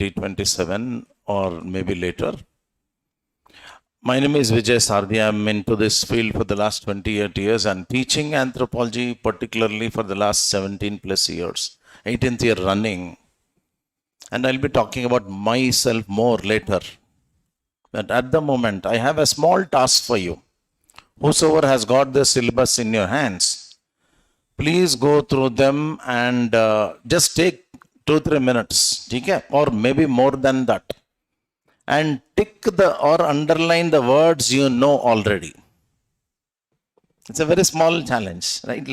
2027 or maybe later. My name is Vijaya Sarathy. I'm into this field for the last 28 years and teaching anthropology particularly for the last 17 plus years, 18th year running. And I'll be talking about myself more later. But at the moment, I have a small task for you. Whosoever has got the syllabus in your hands, please go through them and just take 2-3 minutes, okay? Or maybe more than that. And tick or underline the words you know already. It's a very small challenge, right?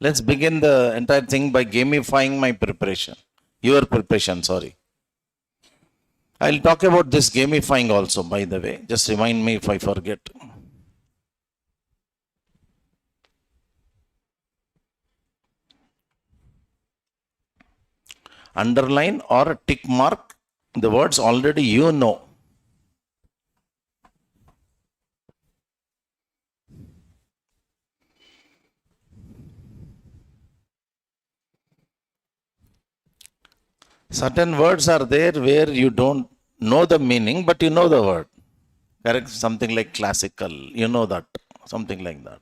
Let's begin the entire thing by gamifying my preparation. Your preparation, sorry. I'll talk about this gamifying also, by the way. Just remind me if I forget. Underline or tick mark the words already you know. Certain words are there where you don't know the meaning, but you know the word. Correct? Something like classical, you know that. Something like that.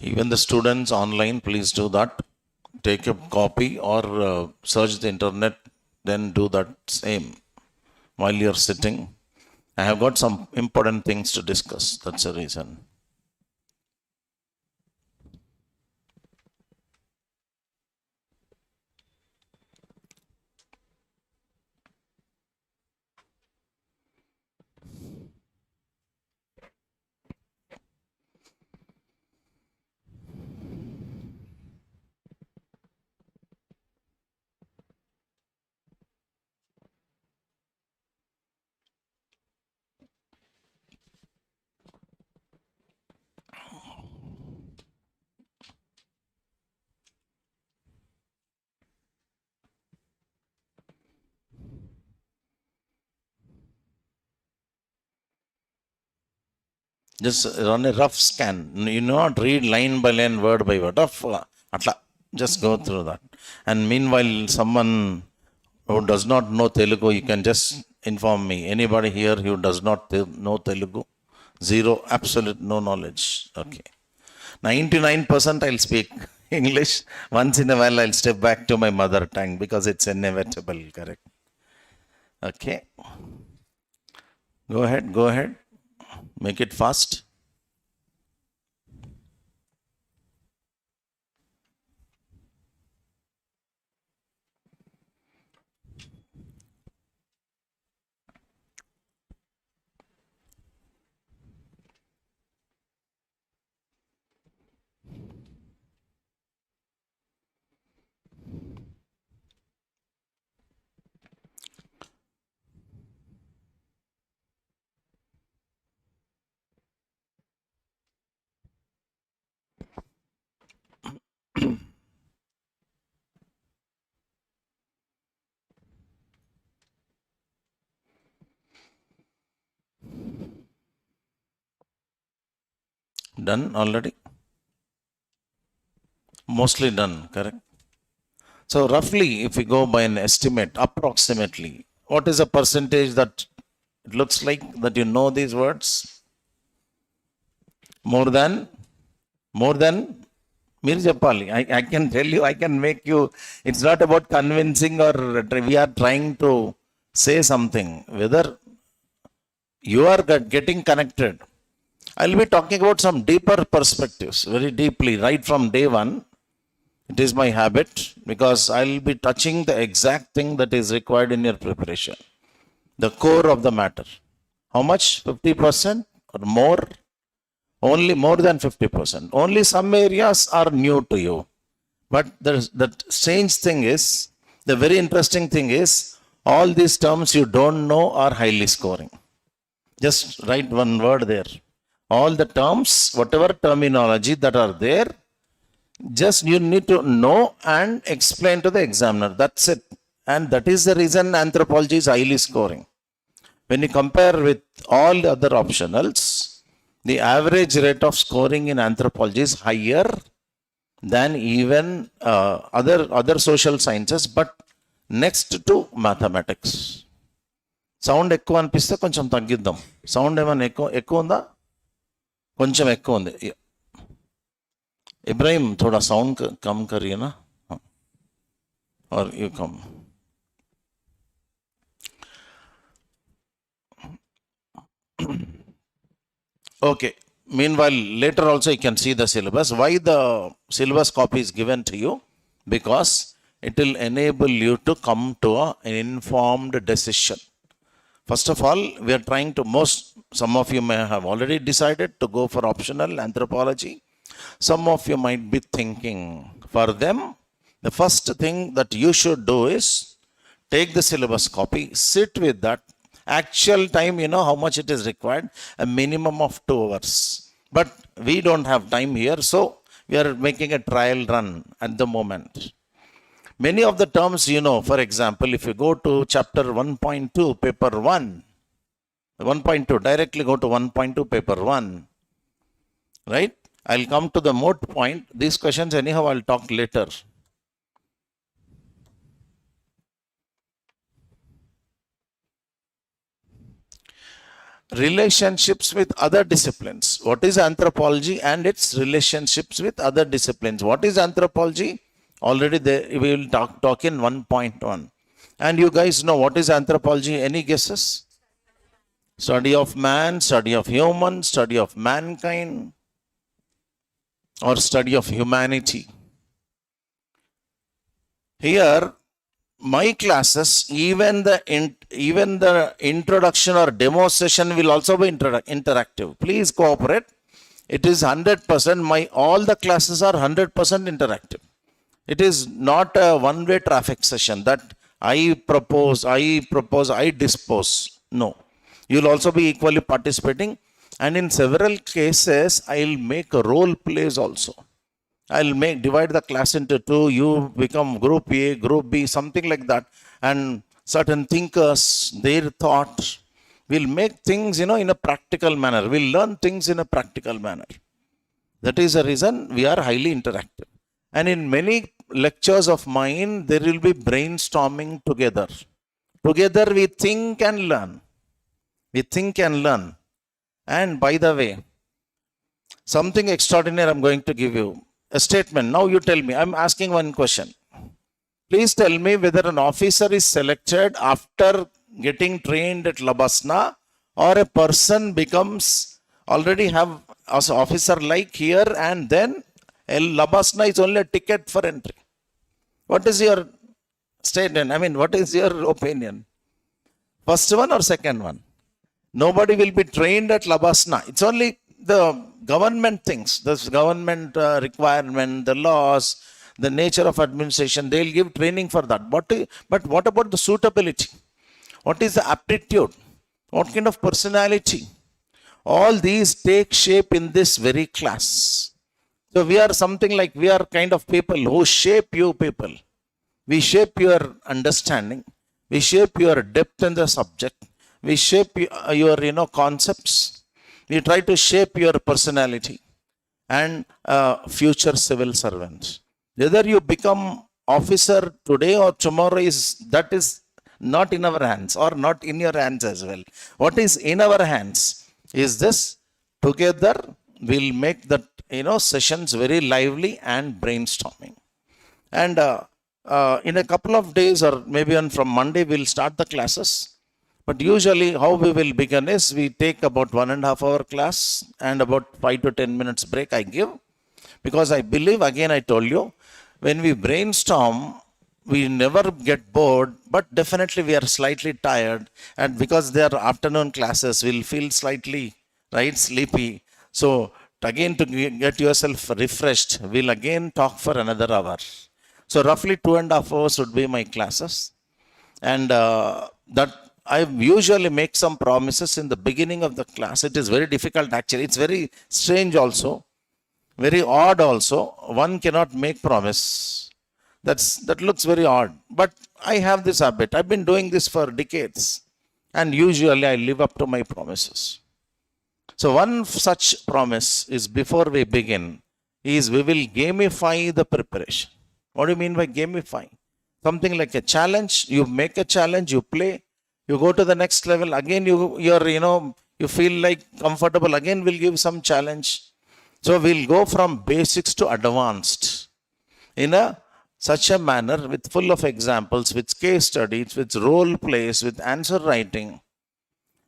Even the students online, please do that. Take a copy or search the internet, then do that same while you're sitting. I have got some important things to discuss. That's the reason. Just run a rough scan. You not read line by line, word by word. Just go through that. And meanwhile, someone who does not know Telugu, you can just inform me. Anybody here who does not know Telugu? Zero, absolute no knowledge. Okay. 99% I'll speak English. Once in a while, I'll step back to my mother tongue because it's inevitable, correct? Okay. Go ahead, go ahead. Make it fast. Done already? Mostly done, correct? So roughly, if we go by an estimate, approximately, what is the percentage that it looks like that you know these words? More than మీరు చెప్పాలి. I can tell you, I can make you. It's not about convincing or we are trying to say something. Whether you are getting connected. I'll be talking about some deeper perspectives, very deeply, right from day one. It is my habit because I'll be touching the exact thing that is required in your preparation. The core of the matter. How much? 50% or more? Only more than 50%. Only some areas are new to you. But the strange thing is, the very interesting thing is, all these terms you don't know are highly scoring. Just write one word there. All the terms, whatever terminology that are there, just you need to know and explain to the examiner. That's it. And that is the reason anthropology is highly scoring. When you compare with all the other optionals, the average rate of scoring in anthropology is higher than even other social sciences, but next to mathematics. Sound ఎక్కువ అనిపిస్తే కొంచెం తగ్గిద్దాం. Sound ఏమైనా ఎక్కువ ఉందా? కొంచెం ఎక్కువ ఉంది. ఇబ్రాహిం थोड़ा साउंड कम करिए ना, और you come. Okay. Meanwhile, later also you can see the syllabus. Why the syllabus copy is given to you? Because it will enable you to come to an informed decision. First of all, we are trying to some of you may have already decided to go for optional anthropology. Some of you might be thinking. For them, the first thing that you should do is take the syllabus copy, sit with that. Actual time, you know how much it is required? A minimum of 2 hours. But we don't have time here, so we are making a trial run at the moment. Many of the terms, you know, for example, if you go to chapter 1.2, paper 1, 1.2, directly go to 1.2, paper 1, right? I'll come to the moot point. These questions, anyhow, I'll talk later. Relationships with other disciplines. What is anthropology and its relationships with other disciplines? What is anthropology? Already there, we will talk in 1.1. And you guys know what is anthropology? Any guesses? Study of man, study of human, study of mankind, or study of humanity. Here, my classes, even the introduction or demo session will also be interactive. Please cooperate. It is 100%. All the classes are 100% interactive. It is not a one-way traffic session that I propose, I dispose. No. You will also be equally participating. And in several cases, I'll make role plays also. I'll divide the class into 2. You become group A, group B, something like that. And certain thinkers, their thought, will make things, you know, in a practical manner. We'll learn things in a practical manner. That is the reason we are highly interactive. And in many lectures of mine, there will be brainstorming together. Together we think and learn. We think and learn. And by the way, something extraordinary I'm going to give you. A statement. Now you tell me. I'm asking one question. Please tell me whether an officer is selected after getting trained at Labasna, or a person becomes already have as officer like here, and then Labasna is only a ticket for entry. What is your statement? I mean, what is your opinion? First one or second one? Nobody will be trained at Labasna. It's only the government things, the government requirement, the laws, the nature of administration. They'll give training for that. But what about the suitability? What is the aptitude? What kind of personality? All these take shape in this very class. So we are something like, we are kind of people who shape you people. We shape your understanding. We shape your depth in the subject. We shape your, concepts. We try to shape your personality and future civil servants. Whether you become officer today or tomorrow that is not in our hands or not in your hands as well. What is in our hands is this: together we'll make that sessions very lively and brainstorming. And in a couple of days or maybe on from Monday we'll start the classes. But usually how we will begin is we take about 1.5 hour class and about 5 to 10 minutes break I give, because I believe, again I told you, when we brainstorm we never get bored, but definitely we are slightly tired, and because they are afternoon classes we'll feel slightly sleepy. So again, to get yourself refreshed, we'll again talk for another hour. So roughly 2.5 hours would be my classes, and that I usually make some promises in the beginning of the class. It is very difficult actually. It's very strange also, very odd also. One cannot make promise. That looks very odd. But I have this habit. I've been doing this for decades, and usually I live up to my promises. So one such promise is, before we begin, is we will gamify the preparation. What do you mean by gamify? Something like a challenge. You make a challenge, you play, you go to the next level. Again, you feel like comfortable. Again, we'll give some challenge. So we'll go from basics to advanced in such a manner, with full of examples, with case studies, with role plays, with answer writing,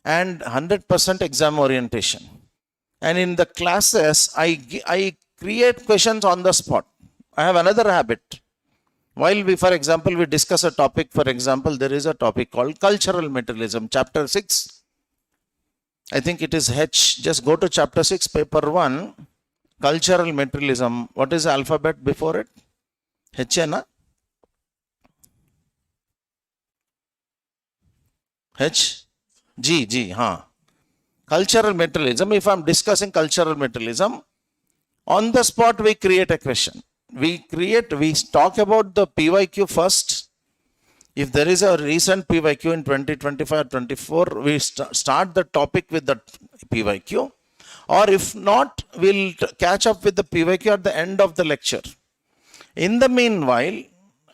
and 100% exam orientation. And in the classes, I create questions on the spot. I have another habit. While we, for example, we discuss a topic, for example, there is a topic called cultural materialism, chapter 6. I think it is H. Just go to chapter 6, paper 1, cultural materialism. What is the alphabet before it? H, na? H? G, huh? Cultural materialism. If I'm discussing cultural materialism, on the spot we create a question. We talk about the PYQ first. If there is a recent PYQ in 2025 or 24, we start the topic with the PYQ. Or if not, we'll catch up with the PYQ at the end of the lecture. In the meanwhile,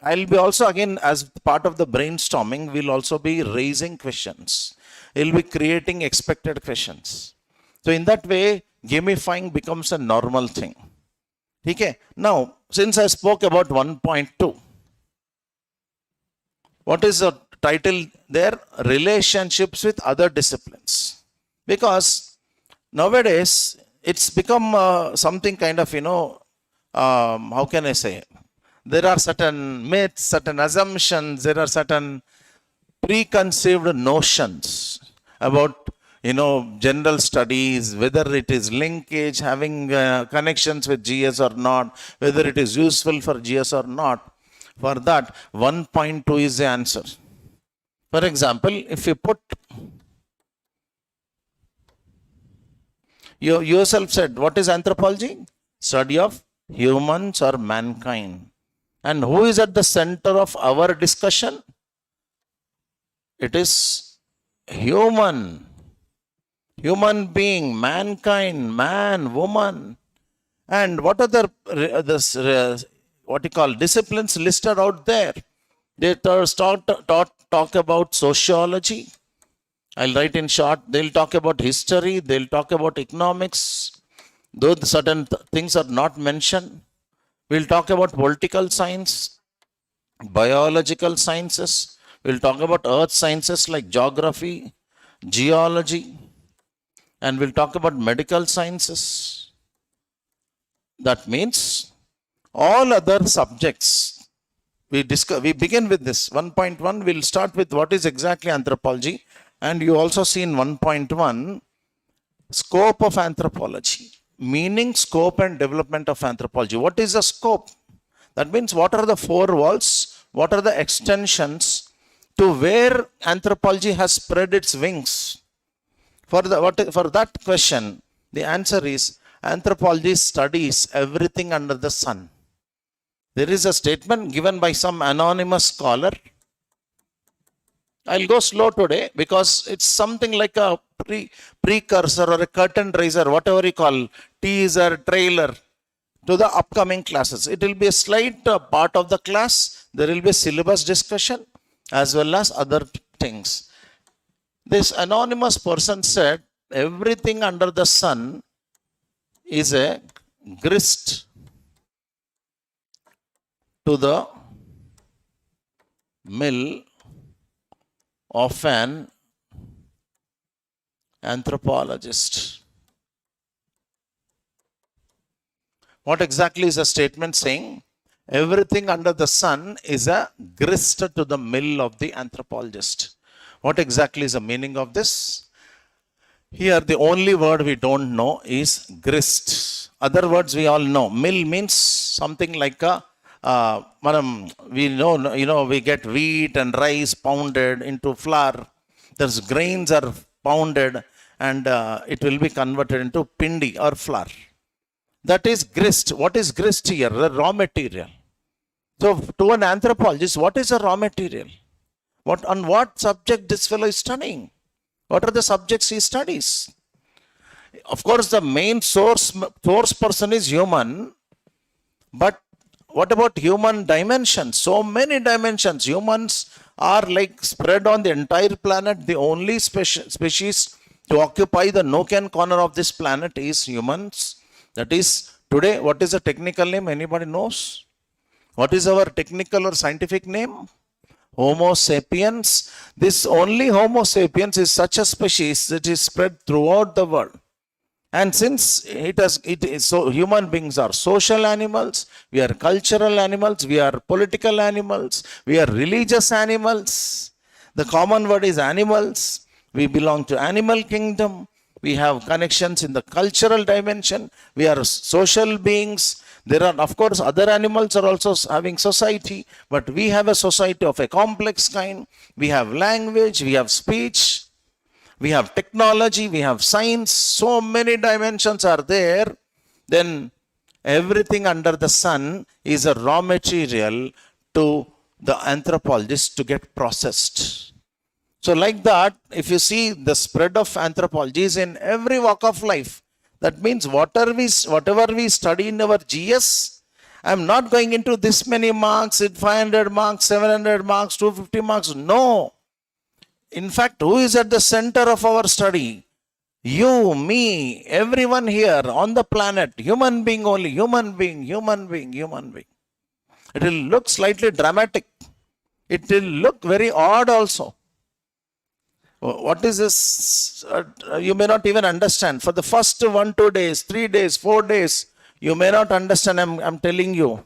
I'll be also, again, as part of the brainstorming, we'll also be raising questions. We'll be creating expected questions. So in that way, gamifying becomes a normal thing. Okay. Now, since I spoke about 1.2, what is the title there? Relationships with other disciplines. Because nowadays, it's become something kind of, how can I say? There are certain myths, certain assumptions, there are certain preconceived notions about general studies, whether it is linkage, having connections with GS or not, whether it is useful for GS or not. For that, 1.2 is the answer. For example, if you put, you yourself said, what is anthropology? Study of humans or mankind. And who is at the center of our discussion? It is human being, mankind, man, woman. And what are what you call disciplines listed out there? They talk about sociology. I'll write in short. They'll talk about history. They'll talk about economics. Though certain things are not mentioned. We'll talk about political science, biological sciences. We'll talk about earth sciences like geography, geology, and we'll talk about medical sciences. That means all other subjects, we begin with this. 1.1, we'll start with what is exactly anthropology. And you also see in 1.1, scope of anthropology. Meaning, scope and development of anthropology. What is the scope? That means what are the four walls? What are the extensions to where anthropology has spread its wings? For that question, the answer is anthropology studies everything under the sun. There is a statement given by some anonymous scholar. I'll go slow today because it's something like a precursor or a curtain raiser, whatever you call, teaser, trailer, to the upcoming classes. It will be a slight part of the class. There will be syllabus discussion as well as other things. This anonymous person said, everything under the sun is a grist to the mill of an anthropologist. What exactly is the statement saying? Everything under the sun is a grist to the mill of the anthropologist. What exactly is the meaning of this? Here, the only word we don't know is grist. Other words we all know. Mill means something like a, we know, we get wheat and rice pounded into flour. There's grains are pounded and it will be converted into pindi or flour. That is grist. What is grist here? The raw material. So to an anthropologist, what is a raw material? On what subject this fellow is studying? What are the subjects he studies? Of course, the main source person is human, but what about human dimensions? So many dimensions. Humans are like spread on the entire planet. The only species to occupy the nook and corner of this planet is humans. That is, today, what is the technical name? Anybody knows? What is our technical or scientific name? Homo sapiens. This only Homo sapiens is such a species that is spread throughout the world. And since human beings are social animals, we are cultural animals, we are political animals, we are religious animals. The common word is animals. We belong to animal kingdom. We have connections in the cultural dimension. We are social beings. There are, of course, other animals are also having society, but we have a society of a complex kind. We have language, we have speech, we have technology, we have science. So many dimensions are there. Then everything under the sun is a raw material to the anthropologist to get processed. So like that, if you see the spread of anthropology is in every walk of life. That means whatever we study in our GS, I'm not going into this many marks, 500 marks, 700 marks, 250 marks. No. In fact, who is at the center of our study? You, me, everyone here on the planet, human being only, human being. It will look slightly dramatic. It will look very odd also. What is this? You may not even understand. For the first 1, 2 days, 3 days, 4 days, you may not understand. I'm telling you.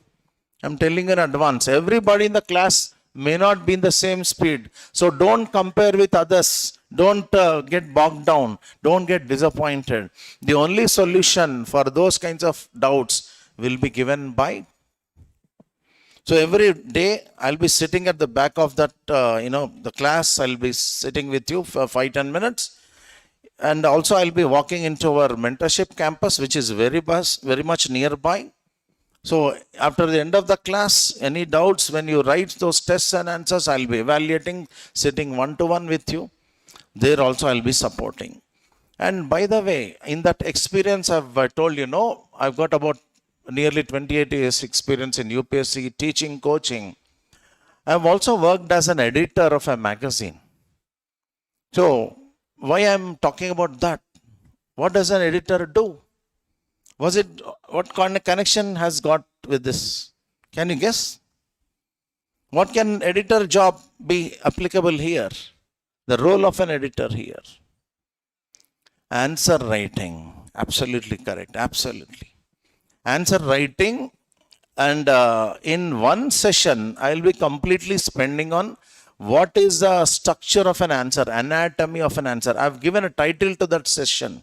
I'm telling you in advance. Everybody in the class may not be in the same speed. So don't compare with others. Don't get bogged down. Don't get disappointed. The only solution for those kinds of doubts will be given by. So every day I'll be sitting at the back of that, the class. I'll be sitting with you for 5-10 minutes. And also I'll be walking into our mentorship campus, which is very much nearby. So after the end of the class, any doubts, when you write those tests and answers, I'll be evaluating, sitting one-to-one with you. There also I'll be supporting. And by the way, in that experience, I've told you, I've got about nearly 28 years experience in UPSC teaching, coaching. I've also worked as an editor of a magazine. So why I'm talking about that? What does an editor do? What kind of connection has got with this? Can you guess? What can editor job be applicable here? The role of an editor here. Answer writing. Absolutely correct. Absolutely. Answer writing, and in one session, I will be completely spending on what is the structure of an answer, anatomy of an answer. I have given a title to that session.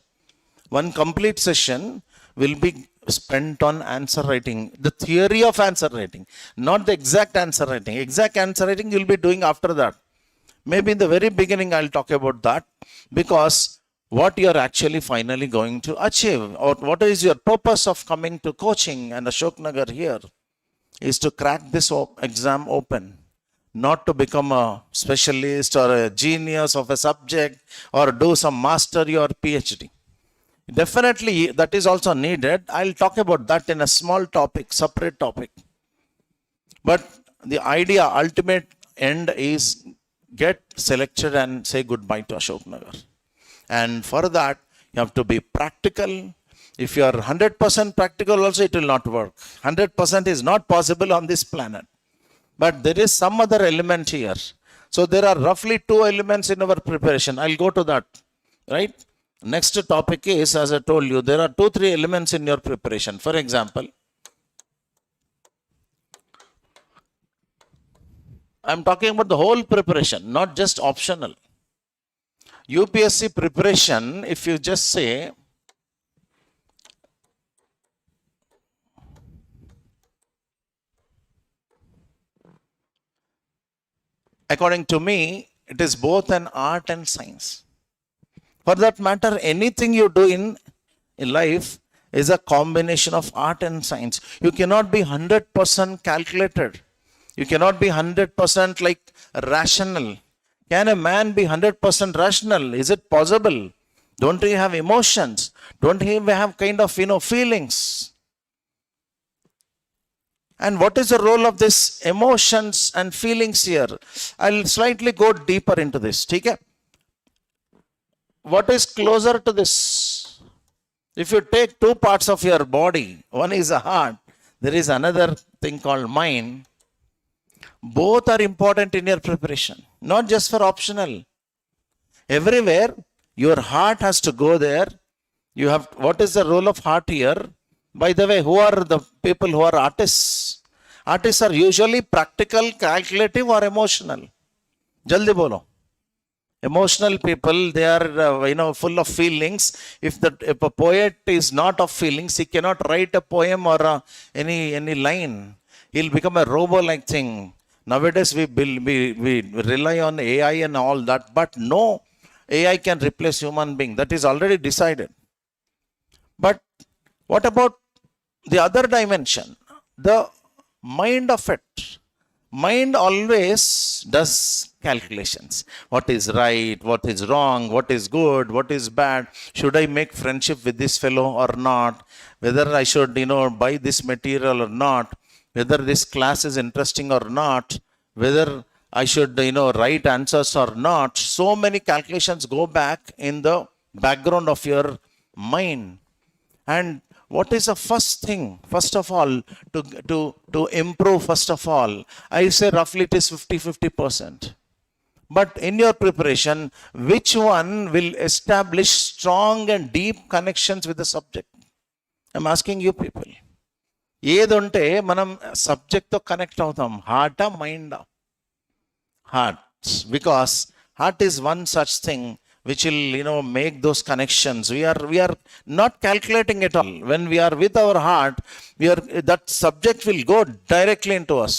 One complete session will be spent on answer writing, the theory of answer writing, not the exact answer writing. Exact answer writing you will be doing after that. Maybe in the very beginning, I'll talk about that, because what you're actually finally going to achieve, or what is your purpose of coming to coaching and Ashok Nagar here, is to crack this exam open, not to become a specialist or a genius of a subject or do some mastery or PhD. Definitely, that is also needed. I'll talk about that in a small topic, separate topic. But the idea, ultimate end is get selected and say goodbye to Ashok Nagar. And for that, you have to be practical. If you are 100% practical also, it will not work. 100% is not possible on this planet. But there is some other element here. So there are roughly 2 elements in our preparation. I'll go to that, right? Next topic is, as I told you, there are 2-3 elements in your preparation. For example, I'm talking about the whole preparation, not just optional. UPSC preparation, if you just say, according to me, it is both an art and science. For that matter, anything you do in life is a combination of art and science. You cannot be 100% calculated. You cannot be 100% like rational. Can a man be 100% rational? Is it possible? Don't he have emotions? Don't he have kind of, feelings? And what is the role of this emotions and feelings here? I'll slightly go deeper into this. Okay? What is closer to this? If you take 2 parts of your body, one is a heart, there is another thing called mind. Both are important in your preparation, not just for optional. Everywhere, your heart has to go there. You have, what is the role of heart here? By the way, who are the people who are artists? Artists are usually practical, calculative or emotional. Jaldi bolo. Emotional people, they are, full of feelings. If a poet is not of feelings, he cannot write a poem or any line. He'll become a robo-like thing. Nowadays, we rely on AI and all that, but no AI can replace human being. That is already decided. But what about the other dimension? The mind of it. Mind always does calculations. What is right, what is wrong, what is good, what is bad. Should I make friendship with this fellow or not? Whether I should, buy this material or not. Whether this class is interesting or not. Whether I should, write answers or not. So many calculations go back in the background of your mind. And what is the first thing? First of all, to improve, first of all, I say roughly it is 50-50%. But in your preparation, which one will establish strong and deep connections with the subject? I'm asking you people. ఏదుంటే మనం సబ్జెక్ట్తో connect అవుతాం, హార్టా మైండా? Heart, because heart is one such thing which will make those connections. We are not calculating at all. When we are with our heart, that subject will go directly into us.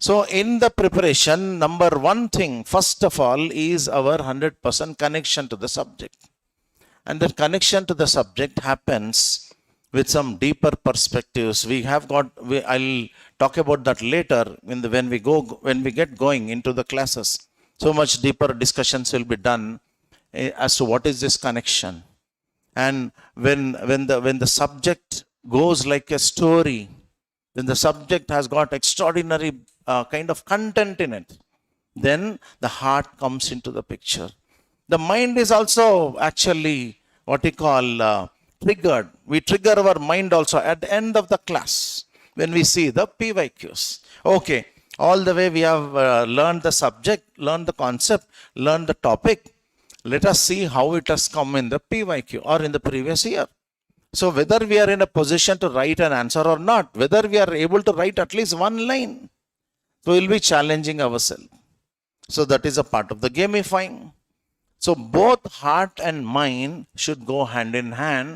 So in the preparation, number 1 thing, first of all, is our 100% connection to the subject. And that connection to the subject happens with some deeper perspectives. I'll talk about that later when we get going into the classes. So much deeper discussions will be done as to what is this connection. And when the subject goes like a story, when the subject has got extraordinary kind of content in it, then the heart comes into the picture. The mind is also actually what we call triggered. We trigger our mind also at the end of the class when we see the PYQs. Okay. All the way we have learned the subject, learned the concept, learned the topic. Let us see how it has come in the PYQ or in the previous year. So whether we are in a position to write an answer or not, whether we are able to write at least 1 line, so we will be challenging ourselves. So that is a part of the gamifying. So both heart and mind should go hand in hand,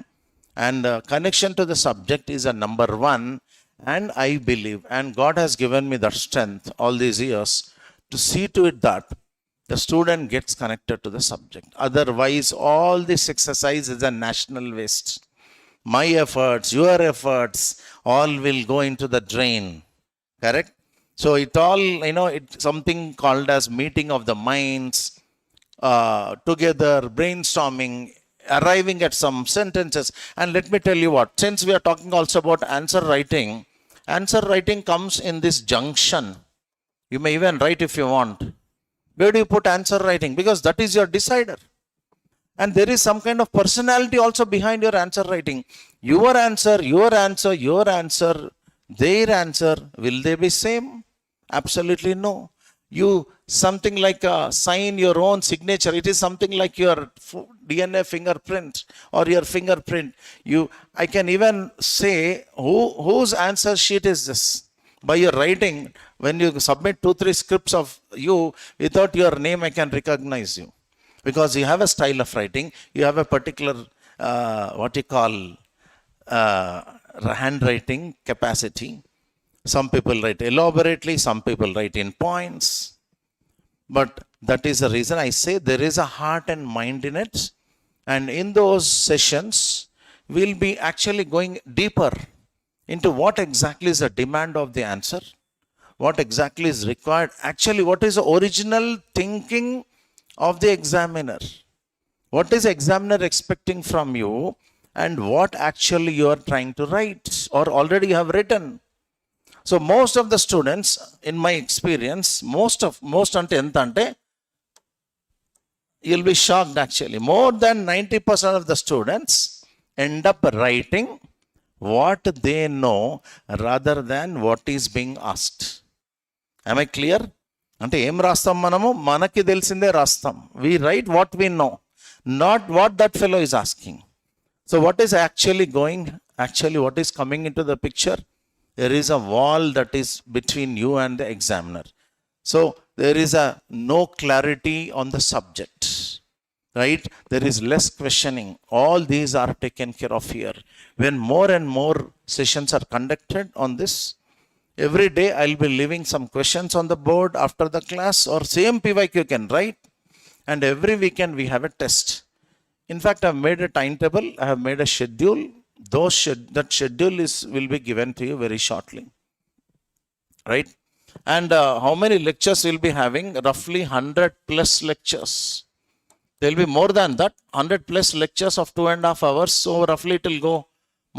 and connection to the subject is a number 1. And I believe, and God has given me that strength all these years to see to it that the student gets connected to the subject. Otherwise, all this exercise is a national waste. My efforts, your efforts, all will go into the drain. Correct? So it all, it's something called as meeting of the minds, together, brainstorming, arriving at some sentences. And let me tell you what, since we are talking also about answer writing comes in this junction. You may even write if you want. Where do you put answer writing? Because that is your decider. And there is some kind of personality also behind your answer writing. Your answer, their answer, will they be same? Absolutely no. You something like sign your own signature. It is something like your DNA fingerprint or your fingerprint. I can even say whose answer sheet is this. By your writing, when you submit 2-3 scripts of you without your name, I can recognize you. Because you have a style of writing, you have a particular, handwriting capacity. Some people write elaborately, some people write in points. But that is the reason I say there is a heart and mind in it. And in those sessions, we'll be actually going deeper into what exactly is the demand of the answer, what exactly is required, actually what is the original thinking of the examiner. What is the examiner expecting from you and what actually you are trying to write or already have written. So most of the students, in my experience, most ante enta ante, you'll be shocked actually. More than 90% of the students end up writing what they know rather than what is being asked. Am I clear? అంటే ఏం రాస్తాం మనము? మనకి తెలిసిందే రాస్తాం. We write what we know, not what that fellow is asking. So what is actually what is coming into the picture? There is a wall that is between you and the examiner. So there is no clarity on the subject, right? There is less questioning. All these are taken care of here. When more and more sessions are conducted on this, every day I'll be leaving some questions on the board after the class, or same PYQ you can write. And every weekend we have a test. In fact, I've made a timetable. I have made a schedule. That schedule will be given to you very shortly. Right? And how many lectures we'll be having? Roughly 100 plus lectures. There will be more than that. 100 plus lectures of 2.5 hours. So roughly it will go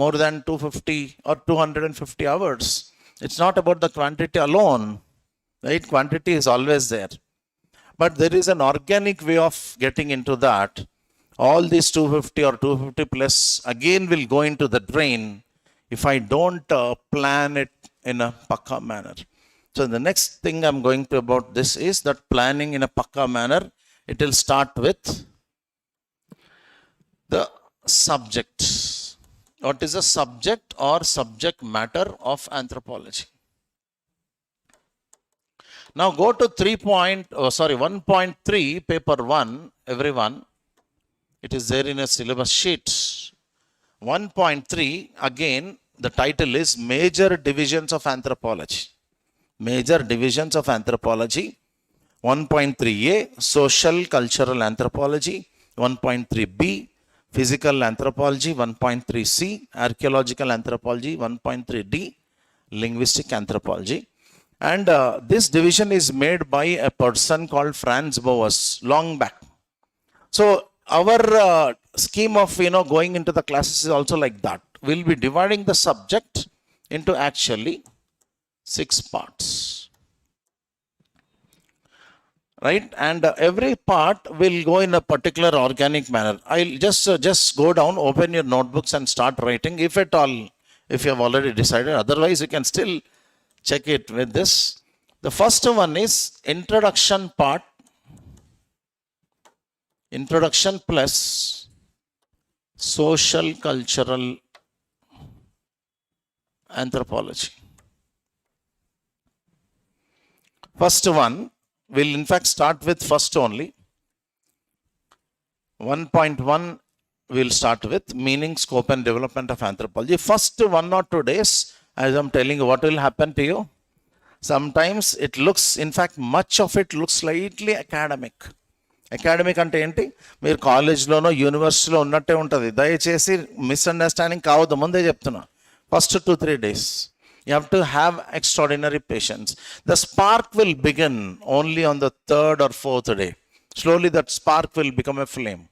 more than 250 or 250 hours. It's not about the quantity alone, right? Quantity is always there. But there is an organic way of getting into that. All these 250 or 250 plus again will go into the drain if I don't plan it in a pakka manner. So the next thing I'm going to about this is that planning in a pakka manner. It will start with the subject. What is the subject or subject matter of anthropology? Now go to 1.3, paper 1, everyone. It is there in a syllabus sheet. 1.3, again, the title is Major Divisions of Anthropology. Major Divisions of Anthropology. 1.3a, Social Cultural Anthropology. 1.3b, Physical Anthropology. 1.3c, Archaeological Anthropology. 1.3d, Linguistic Anthropology. And this division is made by a person called Franz Boas long back. So our scheme of going into the classes is also like that. We'll be dividing the subject into actually 6 parts. Right? And every part will go in a particular organic manner. I'll just go down, open your notebooks and start writing, if at all, if you have already decided. Otherwise, you can still check it with this. The first one is introduction part. Introduction plus social cultural anthropology. First one will in fact start with first only. 1.1 we'll start with meaning, scope and development of anthropology. First 1 or 2 days, as I'm telling you, what will happen to you? Sometimes it looks, in fact, much of it looks slightly academic. Academic అంటే ఏంటి? మీరు కాలేజ్లోనో యూనివర్సిటీలో ఉన్నట్టే ఉంటుంది. దయచేసి misunderstanding కావద్దు, ముందే చెప్తున్నా. First 2-3 days you have to have extraordinary patience. The spark will begin only on the 3rd or 4th day. Slowly that spark will become a flame.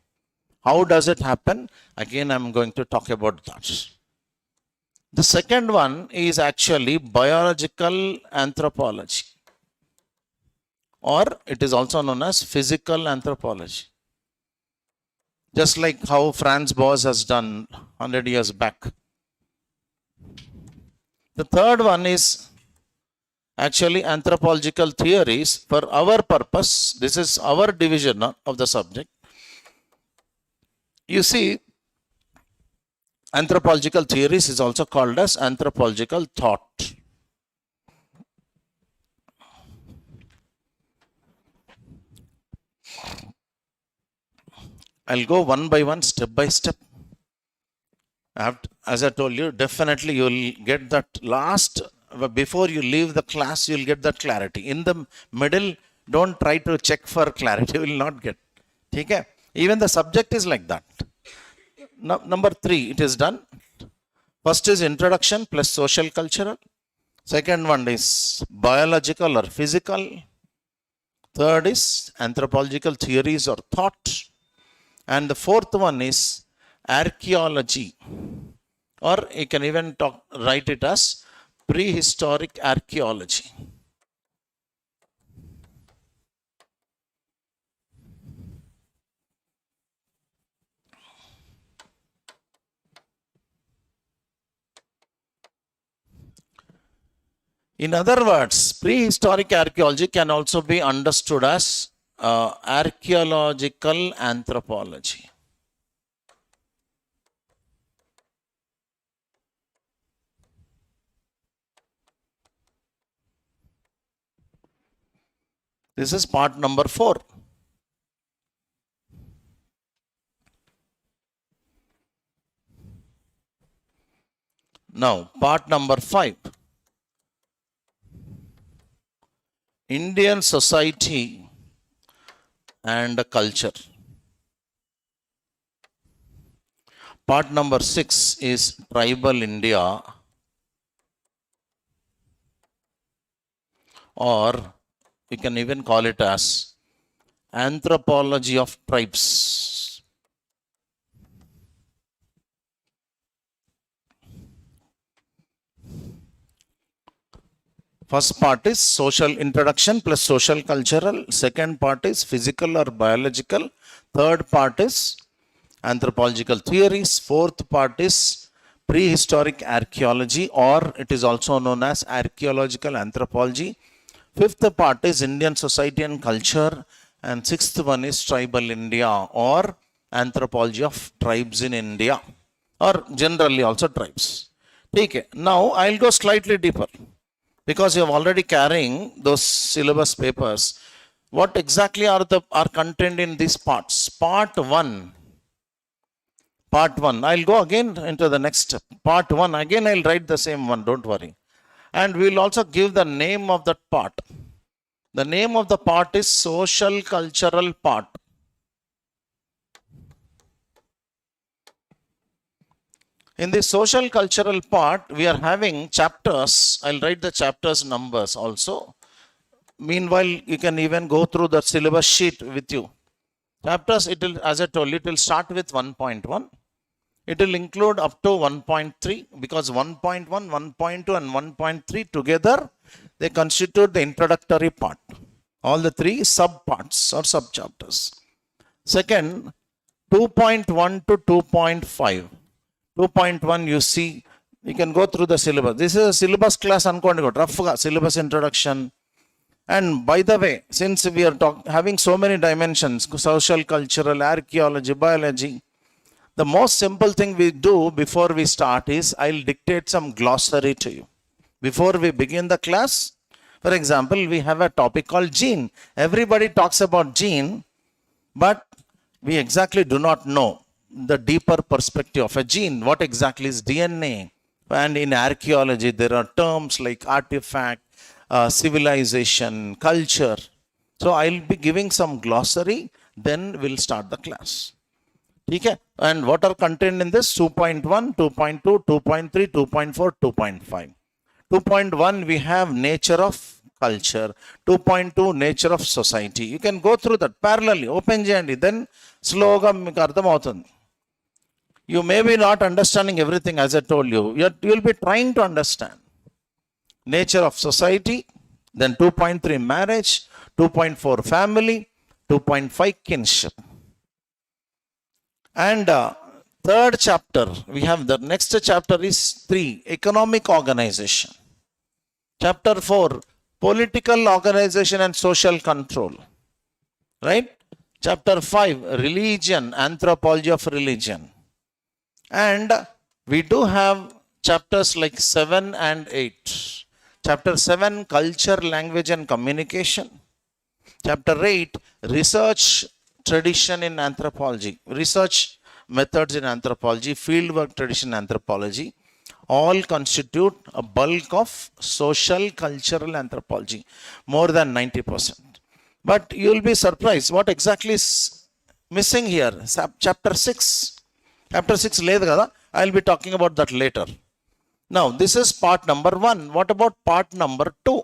How does it happen? Again, I'm going to talk about that. The second one is actually biological anthropology, or it is also known as physical anthropology. Just like how Franz Boas has done 100 years back. The third one is actually anthropological theories. For our purpose, this is our division of the subject. You see, anthropological theories is also called as anthropological thought. I'll go one by one, step by step. As I told you, definitely you'll get that last, before you leave the class, you'll get that clarity. In the middle, don't try to check for clarity, you will not get. Okay? Even the subject is like that. Number 3, it is done. First is introduction plus social cultural. Second one is biological or physical. Third is anthropological theories or thought. And the fourth one is archaeology, or you can even write it as prehistoric archaeology. In other words, prehistoric archaeology can also be understood as archaeological anthropology. This is part number 4. Now, part number 5. Indian society and culture. Part number 6 is tribal India, or we can even call it as anthropology of tribes. First part is social introduction plus social cultural. Second part is physical or biological. Third part is anthropological theories. Fourth part is prehistoric archaeology, or it is also known as archaeological anthropology. Fifth part is Indian society and culture. And sixth one is tribal India, or anthropology of tribes in India, or generally also tribes. Okay. Now I'll go slightly deeper, because you're already carrying those syllabus papers. What exactly are contained in these parts? Part 1. I'll go again into the next step. Part 1. Again, I'll write the same one. Don't worry. And we'll also give the name of that part. The name of the part is social cultural part. In the social cultural part, we are having chapters. I'll write the chapters numbers also. Meanwhile, you can even go through the syllabus sheet with you. Chapters, it will, as I told you, it will start with 1.1. It will include up to 1.3, because 1.1, 1.2 and 1.3 together, they constitute the introductory part. All the 3 sub-parts or sub-chapters. Second, 2.1 to 2.5. 2.1, you see, you can go through the syllabus. This is a syllabus class, rough syllabus introduction. And by the way, since we are having so many dimensions, social, cultural, archaeology, biology, the most simple thing we do before we start is I'll dictate some glossary to you. Before we begin the class, for example, we have a topic called gene. Everybody talks about gene, but we exactly do not know the deeper perspective of a gene. What exactly is DNA? And in archaeology, there are terms like artifact, civilization, culture. So I'll be giving some glossary, then we'll start the class. Okay? And what are contained in this? 2.1, 2.2, 2.3, 2.4, 2.5. 2.1, we have nature of culture. 2.2 nature of society. You can go through that parallelly. Open cheyandi. Then slowga meeku ardham avutundi. You may be not understanding everything as I told you. You will be trying to understand nature of society. Then 2.3 marriage. 2.4 family. 2.5 kinship. And third chapter, we have the next chapter is 3, economic organization. Chapter 4, political organization and social control. Right? Chapter 5, religion, anthropology of religion. And we do have chapters like 7 and 8. Chapter 7, culture, language and communication. Chapter 8, research tradition in anthropology, research methods in anthropology, fieldwork tradition in anthropology, all constitute a bulk of social cultural anthropology, more than 90%. But you will be surprised what exactly is missing here. Chapter 6. Chapter 6 లేదు కదా, I will be talking about that later. Now, this is part number 1. What about part number 2?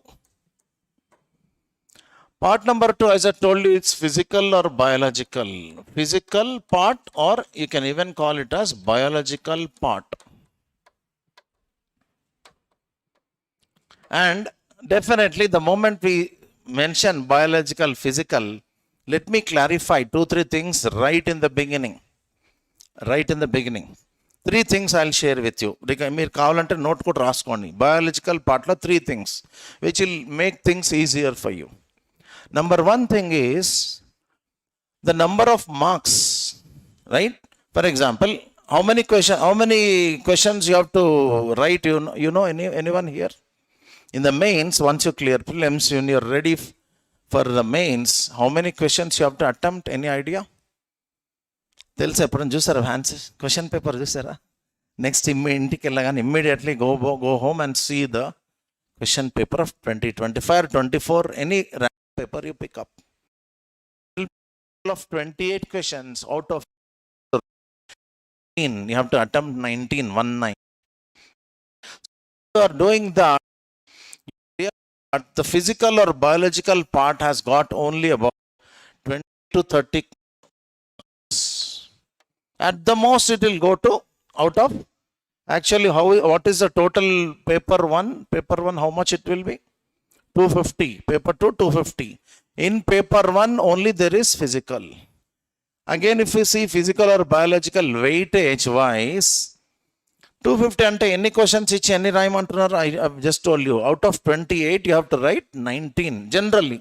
Part number 2, as I told you, it's physical or biological. Physical part, or you can even call it as biological part. And definitely the moment we mention biological, physical, let me clarify 2-3 things right in the beginning. Right in the beginning. 3 things I'll share with you. మీరు కావాలంటే note కూడా రాసుకోండి. Biological పార్ట్లో 3 things which will make things easier for you. Number 1 thing is the number of marks, right? For example, how many questions you have to write? You know anyone here? In the mains, once you clear prelims, when you're ready for the mains, how many questions you have to attempt? Any idea? తెలుసా? ఎప్పుడైనా చూసారా హ్యాన్స్ question paper చూసారా? Next ఇంటికి వెళ్ళగానే immediately go home and see the question paper of 2025 or 24, any paper you pick up. Of 28 questions out of 19, you have to attempt 19. You are doing that. The physical or biological part has got only about 20 to 30. At the most, it will go to out of. Actually, what is the total paper 1? Paper 1, how much it will be? 250. Paper 2, 250. In paper 1, only there is physical. Again, if you see physical or biological weightage wise, 250 ante any questions ichi any rayamantunnaru? I have just told you, out of 28, you have to write 19. Generally,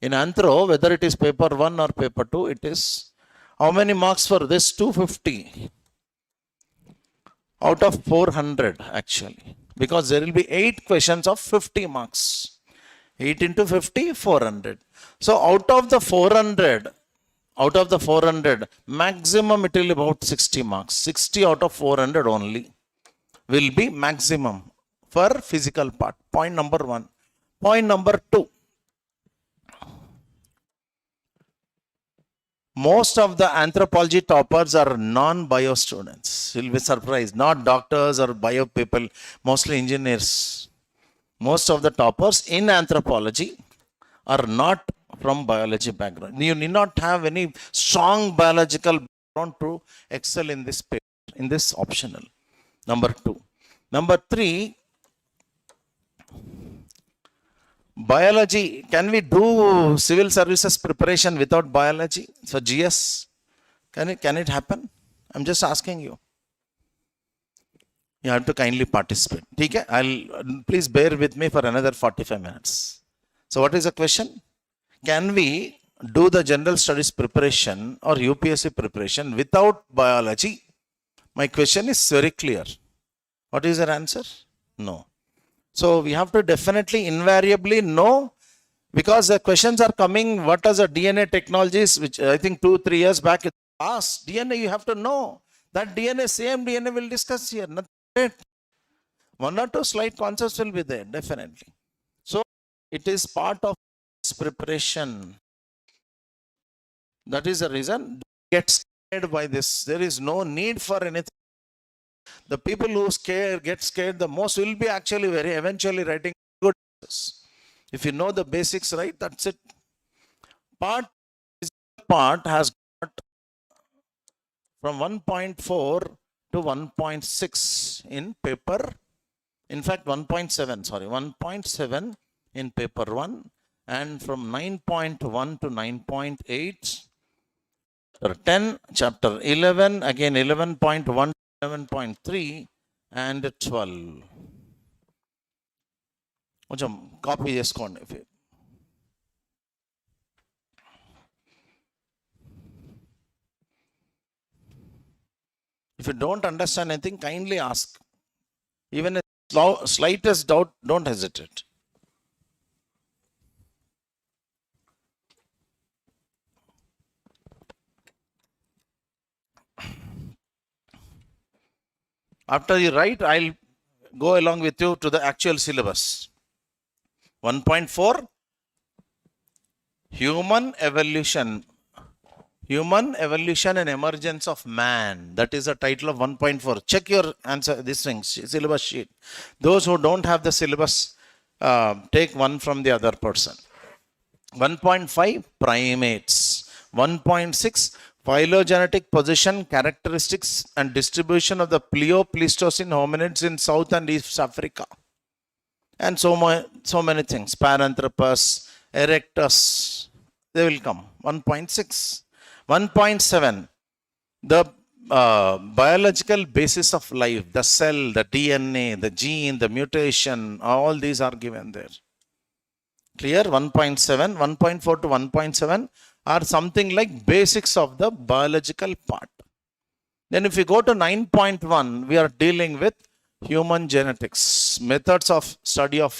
in Anthro, whether it is paper 1 or paper 2, it is how many marks for this? 250. Out of 400 actually, because there will be 8 questions of 50 marks. 8 into 50, 400. So out of the 400, maximum it will be about 60 marks. 60 out of 400 only will be maximum for physical part. Point number 1. Point number 2. Most of the anthropology toppers are non-bio students. You'll be surprised. Not doctors or bio people, mostly engineers. Most of the toppers in anthropology are not from biology background. You need not have any strong biological background to excel in this paper, in this optional. Number 2. Number 3, biology. Can we do civil services preparation without biology? So GS, can it happen? I'm just asking you. You have to kindly participate. Okay? Please bear with me for another 45 minutes. So what is the question? Can we do the general studies preparation or UPSC preparation without biology? My question is very clear. What is your answer? No. So we have to definitely invariably know, because the questions are coming. What are the DNA technologies, which I think 2-3 years back it asked. DNA, you have to know that DNA, same DNA will discuss here. Nothing. 1 or 2 slight concepts will be there, definitely. So it is part of this preparation. That is the reason. Get scared by this. There is no need for anything. The people who get scared the most will be actually eventually writing good answers. If you know the basics, right, that's it. Part has got from 1.4 to 1.6 in paper. In fact, 1.7, sorry, 1.7 in paper 1, and from 9.1 to 9.8. Chapter 10, chapter 11, again 11.1, 11.3, and 12. కొంచెం copy చేసుకోండి. If you don't understand anything, kindly ask. Even a slightest doubt, don't hesitate. After you write, I'll go along with you to the actual syllabus. 1.4, Human Evolution and Emergence of Man. That is the title of 1.4. Check your answer, this thing, syllabus sheet. Those who don't have the syllabus, take one from the other person. 1.5, Primates. 1.6, Phylogenetic position, characteristics, and distribution of the Pleistocene hominids in South and East Africa. And so many things. Paranthropus, Erectus, they will come. 1.6. 1.7, the biological basis of life, the cell, the DNA, the gene, the mutation, all these are given there. Clear? 1.7, 1.4 to 1.7 are something like basics of the biological part. Then if we go to 9.1, we are dealing with human genetics, methods of study of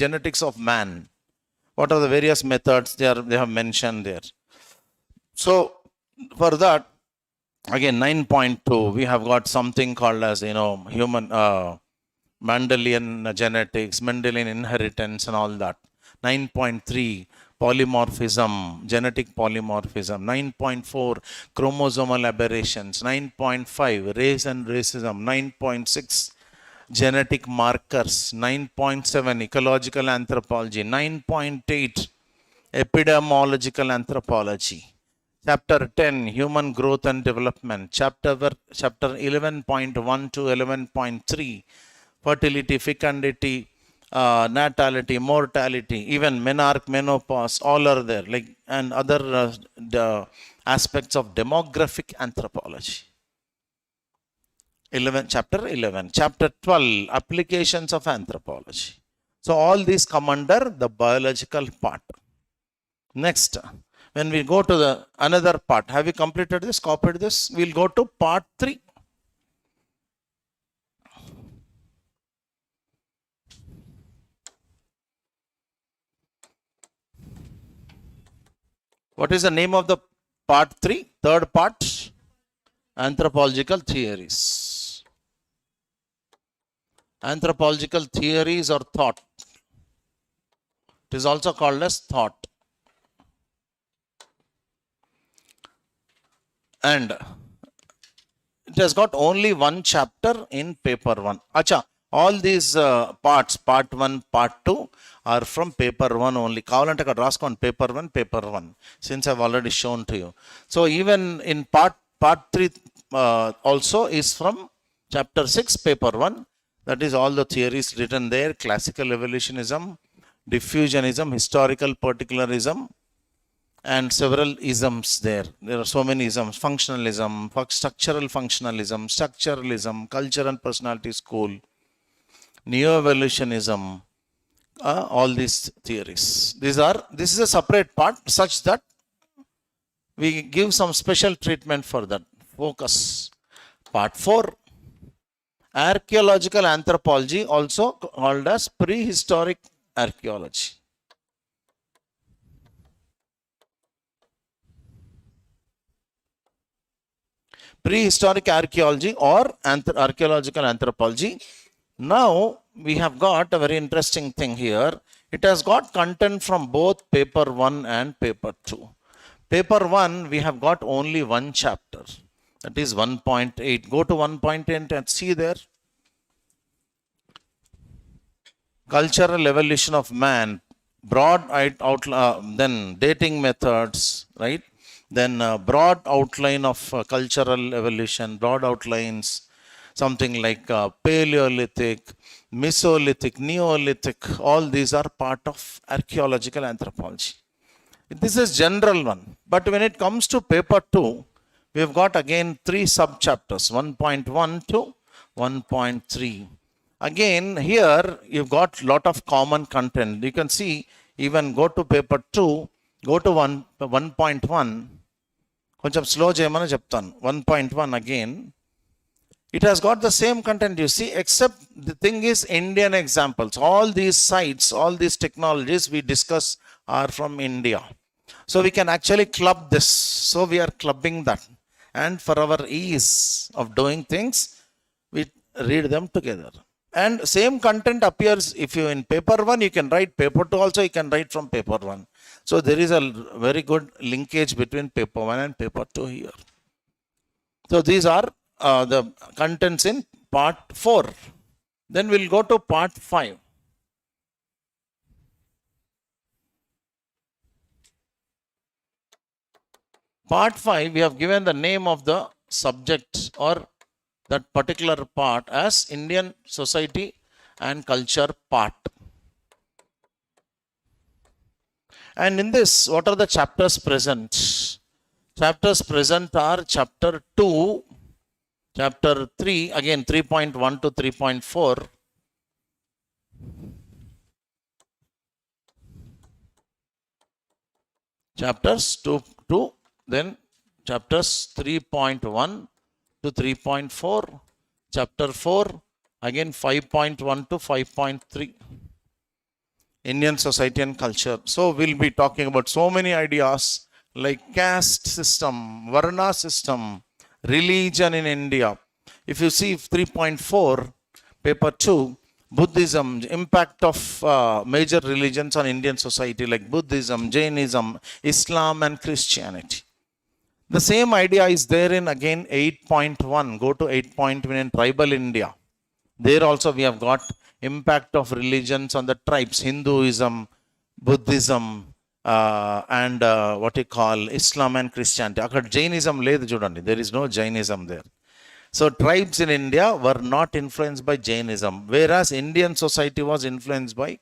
genetics of man. What are the various methods they have mentioned there? So for that, again 9.2, we have got something called as, human Mendelian genetics, Mendelian inheritance and all that. 9.3, polymorphism, genetic polymorphism. 9.4, chromosomal aberrations. 9.5, race and racism. 9.6, genetic markers. 9.7, ecological anthropology. 9.8, epidemiological anthropology. Chapter 10, human growth and development. Chapter 11.1 to 11.3, fertility, fecundity, natality, mortality, even menarche, menopause, all are there, like, and other aspects of demographic anthropology. Chapter 11. Chapter 12, applications of anthropology. So all these come under the biological part. Next, when we go to the another part, have you completed this, copied this? We'll go to part 3. What is the name of the part 3? Third part, anthropological theories. Anthropological theories or thought. It is also called as thought. And it has got only one chapter in paper 1. Acha, all these parts, part 1, part 2 are from paper 1 only. Kavalante akkada raskon paper 1, paper 1, since I've already shown to you. So even in part 3 also is from chapter 6, paper 1. That is all the theories written there: classical evolutionism, diffusionism, historical particularism, and several isms there. There are so many isms: functionalism, structural functionalism, structuralism, culture and personality school, neo-evolutionism, all these theories. This is a separate part, such that we give some special treatment for that. Focus. Part 4, archaeological anthropology, also called as prehistoric archaeology. Prehistoric archaeology or archaeological anthropology. Now we have got a very interesting thing here. It has got content from both paper 1 and paper 2. Paper 1, we have got only one chapter, that is 1.8. Go to 1.8 and see there. cultural evolution of man, then dating methods, right? Then broad outline of cultural evolution, broad outlines, something like Paleolithic, Mesolithic, Neolithic, all these are part of archaeological anthropology. This is general one. But when it comes to paper 2, we've got again 3 sub-chapters, 1.1 to 1.3. Again, here you've got lot of common content. You can see, even go to paper 2, go to 1.1. కొంచెం slow చేయమని చెప్తాను. 1.1 again. It has got the same content, you see, except the thing is Indian examples. All these sites, all these technologies we discuss are from India. So we can actually club this. So we are clubbing that. And for our ease of doing things, we read them together. And same content appears if you in paper 1, you can write paper 2 also, you can write from paper 1. So there is a very good linkage between paper 1 and paper 2 here. So these are the contents in part 4. Then we'll go to part 5. Part 5, we have given the name of the subject or that particular part as Indian society and culture part. And in this, what are the chapters present? Chapters present are chapter 2, chapter 3, again 3.1 to 3.4. Chapters 2, then chapters 3.1 to 3.4. Chapter 4, again 5.1 to 5.3. Indian society and culture. So we'll be talking about so many ideas like caste system, Varna system, religion in India. If you see 3.4, paper 2, Buddhism, impact of major religions on Indian society like Buddhism, Jainism, Islam and Christianity. The same idea is there in again 8.1. Go to 8.1 in tribal India. There also we have got impact of religions on the tribes, Hinduism, Buddhism, and what you call Islam and Christianity. Akkada Jainism ledhu chudandi. There is no Jainism there. So tribes in India were not influenced by Jainism, whereas Indian society was influenced by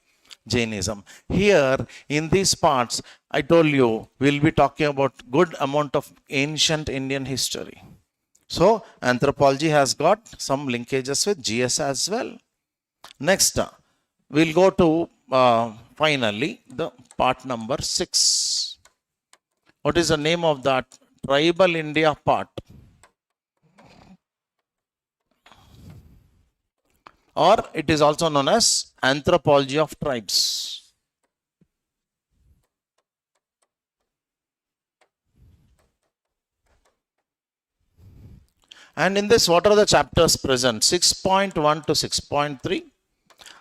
Jainism. Here in these parts, I told you, we'll be talking about good amount of ancient Indian history. So anthropology has got some linkages with GS as well. Next, we'll go to finally the part number 6. What is the name of that? Tribal India part. Or it is also known as Anthropology of Tribes. And in this, what are the chapters present? 6.1 to 6.3,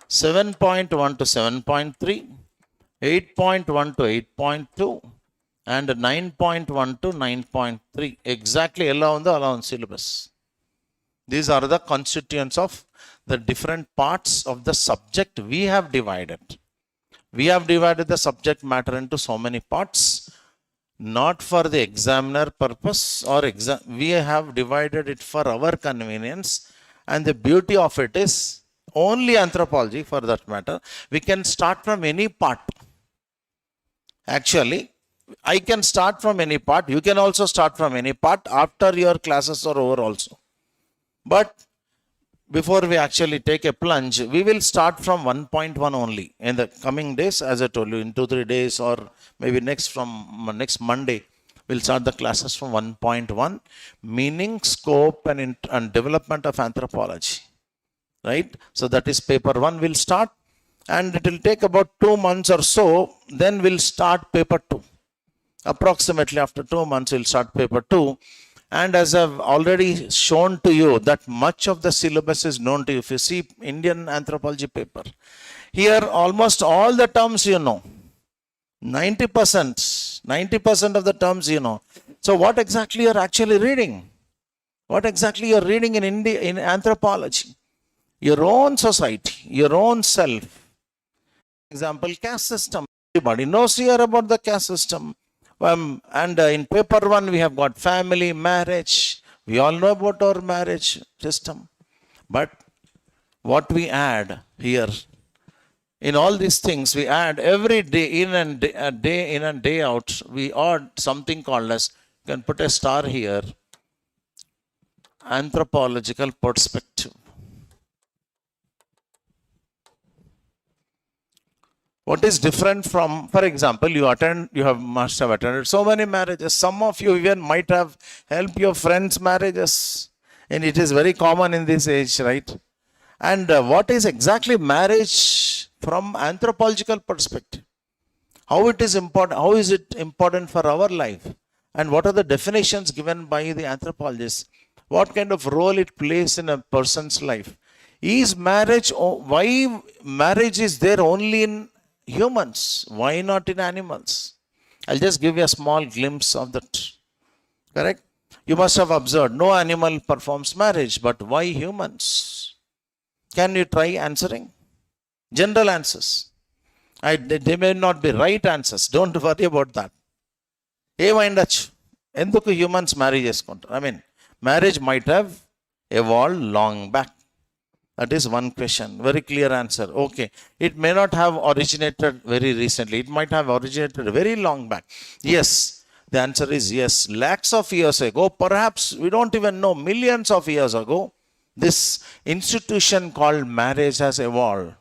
7.1 to 7.3, 8.1 to 8.2, and 9.1 to 9.3. Exactly along syllabus. These are the constituents of the different parts of the subject we have divided. We have divided the subject matter into so many parts, not for the examiner purpose or we have divided it for our convenience. And the beauty of it is only anthropology for that matter. We can start from any part. Actually, I can start from any part. You can also start from any part after your classes are over also. But before we actually take a plunge, we will start from 1.1 only in the coming days. As I told you, in 2-3 days or maybe next Monday, we'll start the classes from 1.1, meaning, scope and development of anthropology, right? So that is paper 1 will start, and it will take about 2 months or so. Then we'll start paper 2. Approximately after 2 months, we'll start paper 2. And as I've already shown to you that much of the syllabus is known to you. If you see Indian anthropology paper, here almost all the terms you know. 90% of the terms you know. So what exactly you're actually reading? What exactly you're reading in India, in anthropology? Your own society, your own self, example, caste system. Everybody knows here about the caste system. And in paper one, we have got family, marriage. We all know about our marriage system. But what we add here, in all these things, we add every day day in and day out, we add something called as, you can put a star here, anthropological perspective. What is different from, for example, must have attended so many marriages. Some of you even might have helped your friends' marriages. And it is very common in this age, right? And what is exactly marriage from anthropological perspective? How it is important, how is it important for our life? And what are the definitions given by the anthropologists? What kind of role it plays in a person's life? Is marriage, why marriage is there only in humans? Why not in animals? I'll just give you a small glimpse of that. Correct? You must have observed no animal performs marriage, but why humans? Can you try answering? General answers. They may not be right answers. Don't worry about that. ఏమైండొచ్చు ఎందుకు humans marriage చేసుకుంటారు? I mean, marriage might have evolved long back. That is one question. Very clear answer. Okay. It may not have originated very recently. It might have originated very long back. Yes. The answer is yes. Lakhs of years ago, perhaps we don't even know, millions of years ago, this institution called marriage has evolved.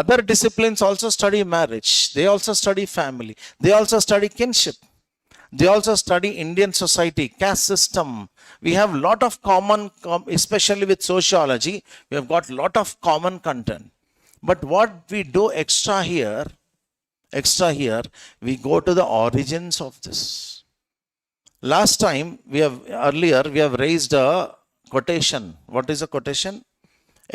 Other disciplines also study marriage. They also study family. They also study kinship. They also study Indian society, caste system. We have a lot of common, especially with sociology, we have got a lot of common content. But what we do extra here, we go to the origins of this. Last time, we have raised a quotation. What is a quotation?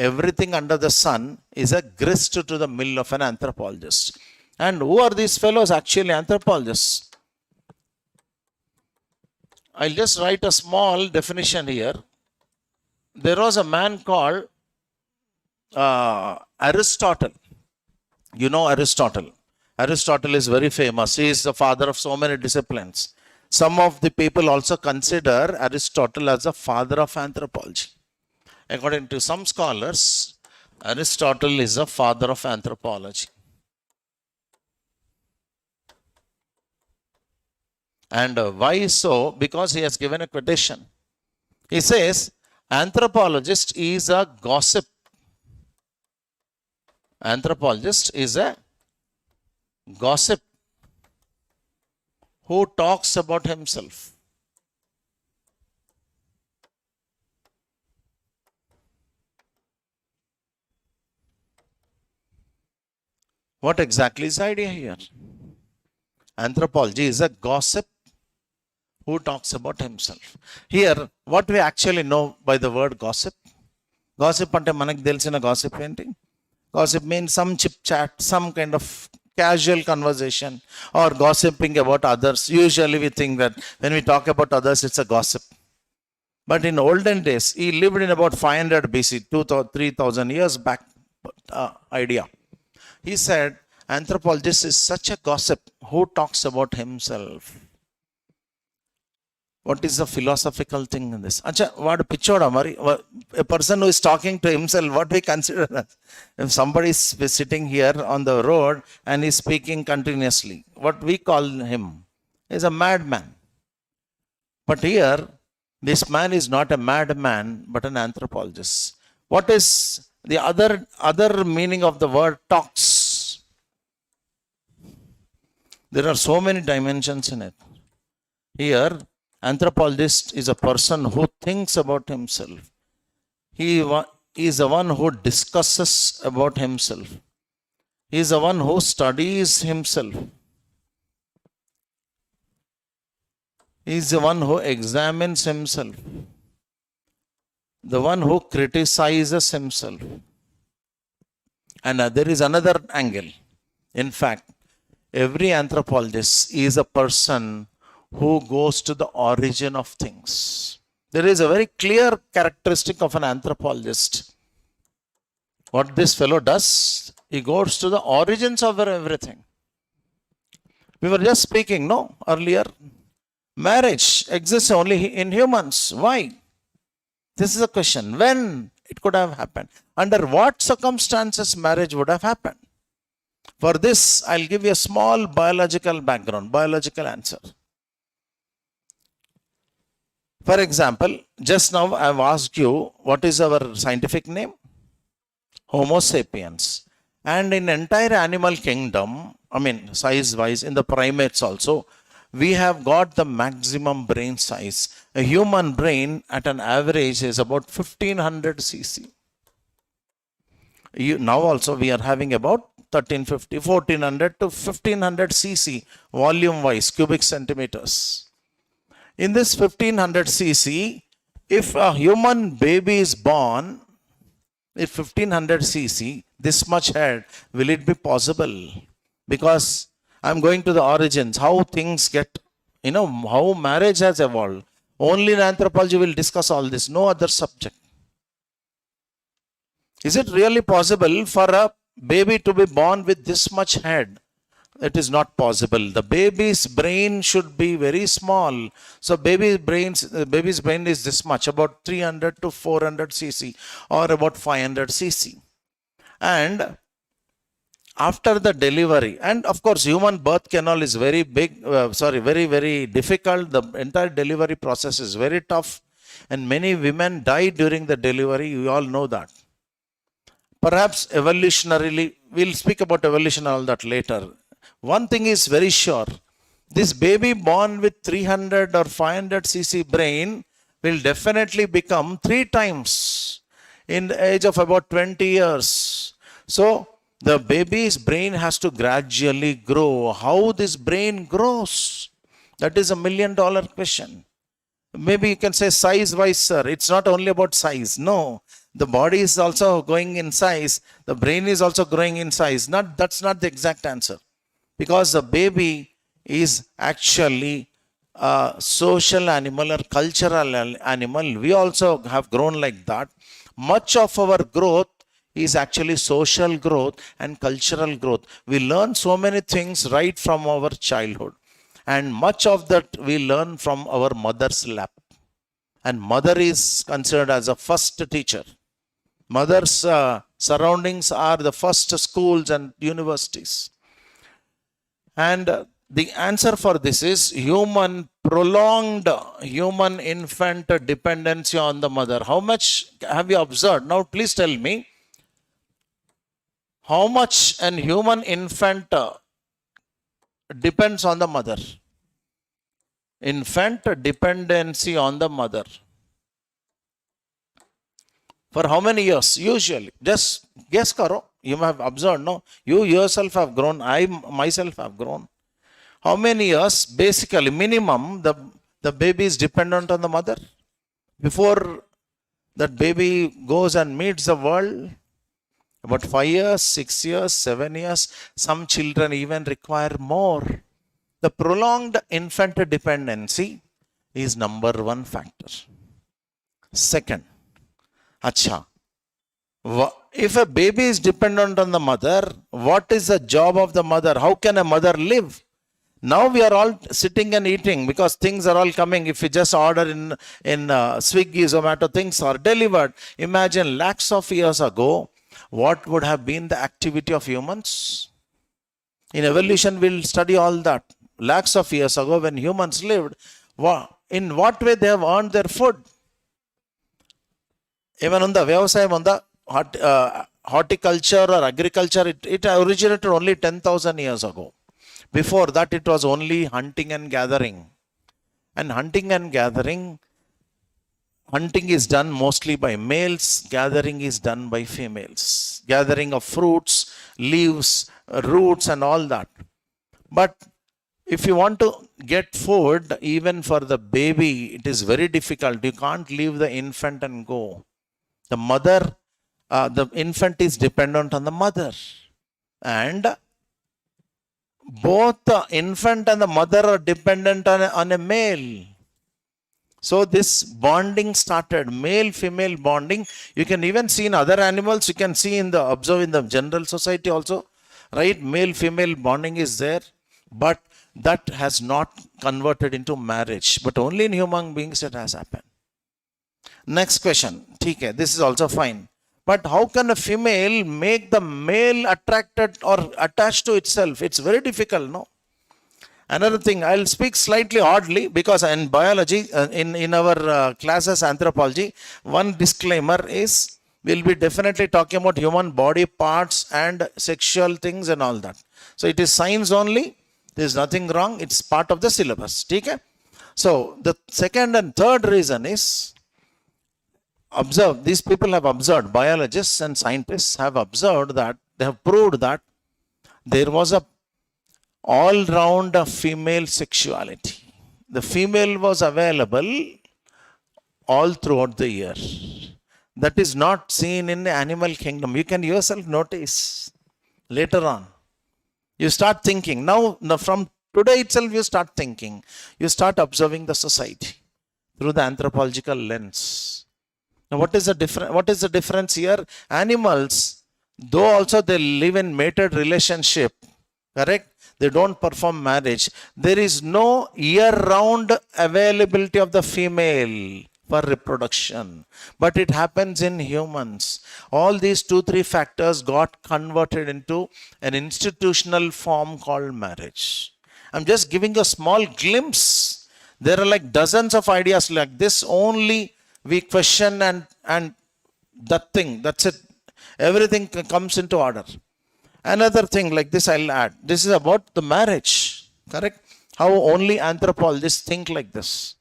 Everything under the sun is a grist to the mill of an anthropologist. And who are these fellows? Actually, anthropologists. I'll just write a small definition here. There was a man called Aristotle. You know Aristotle. Aristotle is very famous. He is the father of so many disciplines. Some of the people also consider Aristotle as the father of anthropology. According to some scholars, Aristotle is the father of anthropology. And why so? Because he has given a quotation. He says, anthropologist is a gossip. Anthropologist is a gossip who talks about himself. What exactly is the idea here? Anthropology is a gossip who talks about himself. Here, what we actually know by the word gossip? Gossip ante manaku telisina gossip enti? Gossip means some chit chat, some kind of casual conversation or gossiping about others. Usually we think that when we talk about others, it's a gossip. But in olden days, he lived in about 500 BC, 3,000 years back idea. He said, anthropologist is such a gossip who talks about himself. What is the philosophical thing in this? Acha, what pichoda mari? A person who is talking to himself, what we consider as? If somebody is sitting here on the road and is speaking continuously, what we call him is a madman. But here, this man is not a madman, but an anthropologist. What is the other meaning of the word talks? There are so many dimensions in it. Here, anthropologist is a person who thinks about himself. He is the one who discusses about himself. He is the one who studies himself. He is the one who examines himself. The one who criticizes himself. And there is another angle. In fact, every anthropologist is a person who goes to the origin of things. There is a very clear characteristic of an anthropologist. What this fellow does, He goes to the origins of everything. We were just speaking, no, earlier. Marriage exists only in humans. Why? This is a question. When it could have happened? Under what circumstances marriage would have happened? For this, I'll give you a small biological background, biological answer. For example, just now I've asked you, what is our scientific name? Homo sapiens. And in entire animal kingdom, size-wise, in the primates also, we have got the maximum brain size. A human brain at an average is about 1500 cc. Now also we are having about 1400 to 1500 cc volume-wise, cubic centimeters. In this 1500 cc, if a human baby is born, if 1500 cc, this much head, will it be possible? Because I'm going to the origins, how things get, how marriage has evolved. Only in anthropology we'll discuss all this, no other subject. Is it really possible for a baby to be born with this much head? It is not possible. The baby's brain should be very small. So baby's brain is this much, about 300 to 400 cc or about 500 cc. And after the delivery, and of course human birth canal is very big, very, very difficult. The entire delivery process is very tough. And many women die during the delivery. You all know that. Perhaps evolutionarily, we'll speak about evolution and all that later. One thing is very sure, this baby born with 300 or 500 cc brain will definitely become 3 times in the age of about 20 years. So the baby's brain has to gradually grow. How this brain grows? That is $1 million question. Maybe you can say size-wise, sir. It's not only about size. No, the body is also going in size. The brain is also growing in size. That's not the exact answer. Because the baby is actually a social animal or cultural animal. We also have grown like that. Much of our growth is actually social growth and cultural growth. We learn so many things right from our childhood. And much of that we learn from our mother's lap. And mother is considered as a first teacher. Mother's surroundings are the first schools and universities. And the answer for this is prolonged human infant dependency on the mother. How much have you observed? Now please tell me, how much an human infant depends on the mother? Infant dependency on the mother. For how many years? Usually. Just guess karo. You have observed, no? You yourself have grown. I myself have grown. How many years? Basically, minimum, the baby is dependent on the mother. Before that baby goes and meets the world, about 5 years, 6 years, 7 years. Some children even require more. The prolonged infant dependency is number 1 factor. Second, if a baby is dependent on the mother, what is the job of the mother? How can a mother live? Now we are all sitting and eating because things are all coming. If you just order in Swiggy, Zomato, things are delivered. Imagine lakhs of years ago, what would have been the activity of humans? In evolution, we'll study all that. Lakhs of years ago, when humans lived, in what way they have earned their food? Even on the vyavasayam, on the horticulture or agriculture, it originated only 10,000 years ago. Before that, it was only hunting and gathering. And hunting is done mostly by males, gathering is done by females. Gathering of fruits, leaves, roots and all that. But if you want to get food, even for the baby, it is very difficult. You can't leave the infant and go. The mother, the infant is dependent on the mother. And both the infant and the mother are dependent on a male. So this bonding started, male-female bonding. You can even see in other animals, you can see observe in the general society also, right? Male-female bonding is there, but that has not converted into marriage. But only in human beings it has happened. Next question. Okay, this is also fine. But how can a female make the male attracted or attached to itself? It's very difficult, no? Another thing, I'll speak slightly oddly because in biology, in our classes, anthropology, one disclaimer is we'll be definitely talking about human body parts and sexual things and all that. So it is science only. There's nothing wrong. It's part of the syllabus. Okay? So the second and third reason is, observe, these people have observed, biologists and scientists have observed that, they have proved that there was a all-round female sexuality. The female was available all throughout the year. That is not seen in the animal kingdom. You can yourself notice later on. You start thinking. Now from today itself, you start thinking. You start observing the society through the anthropological lens. Now, what is the difference here? Animals, though also they live in mated relationship, correct? They don't perform marriage. There is no year-round availability of the female for reproduction. But it happens in humans. All these 2-3 factors got converted into an institutional form called marriage. I'm just giving a small glimpse. There are like dozens of ideas like this. Only we question and that thing, that's it. Everything comes into order. Another thing like this I'll add. This is about the marriage, correct? How only anthropologists think like this.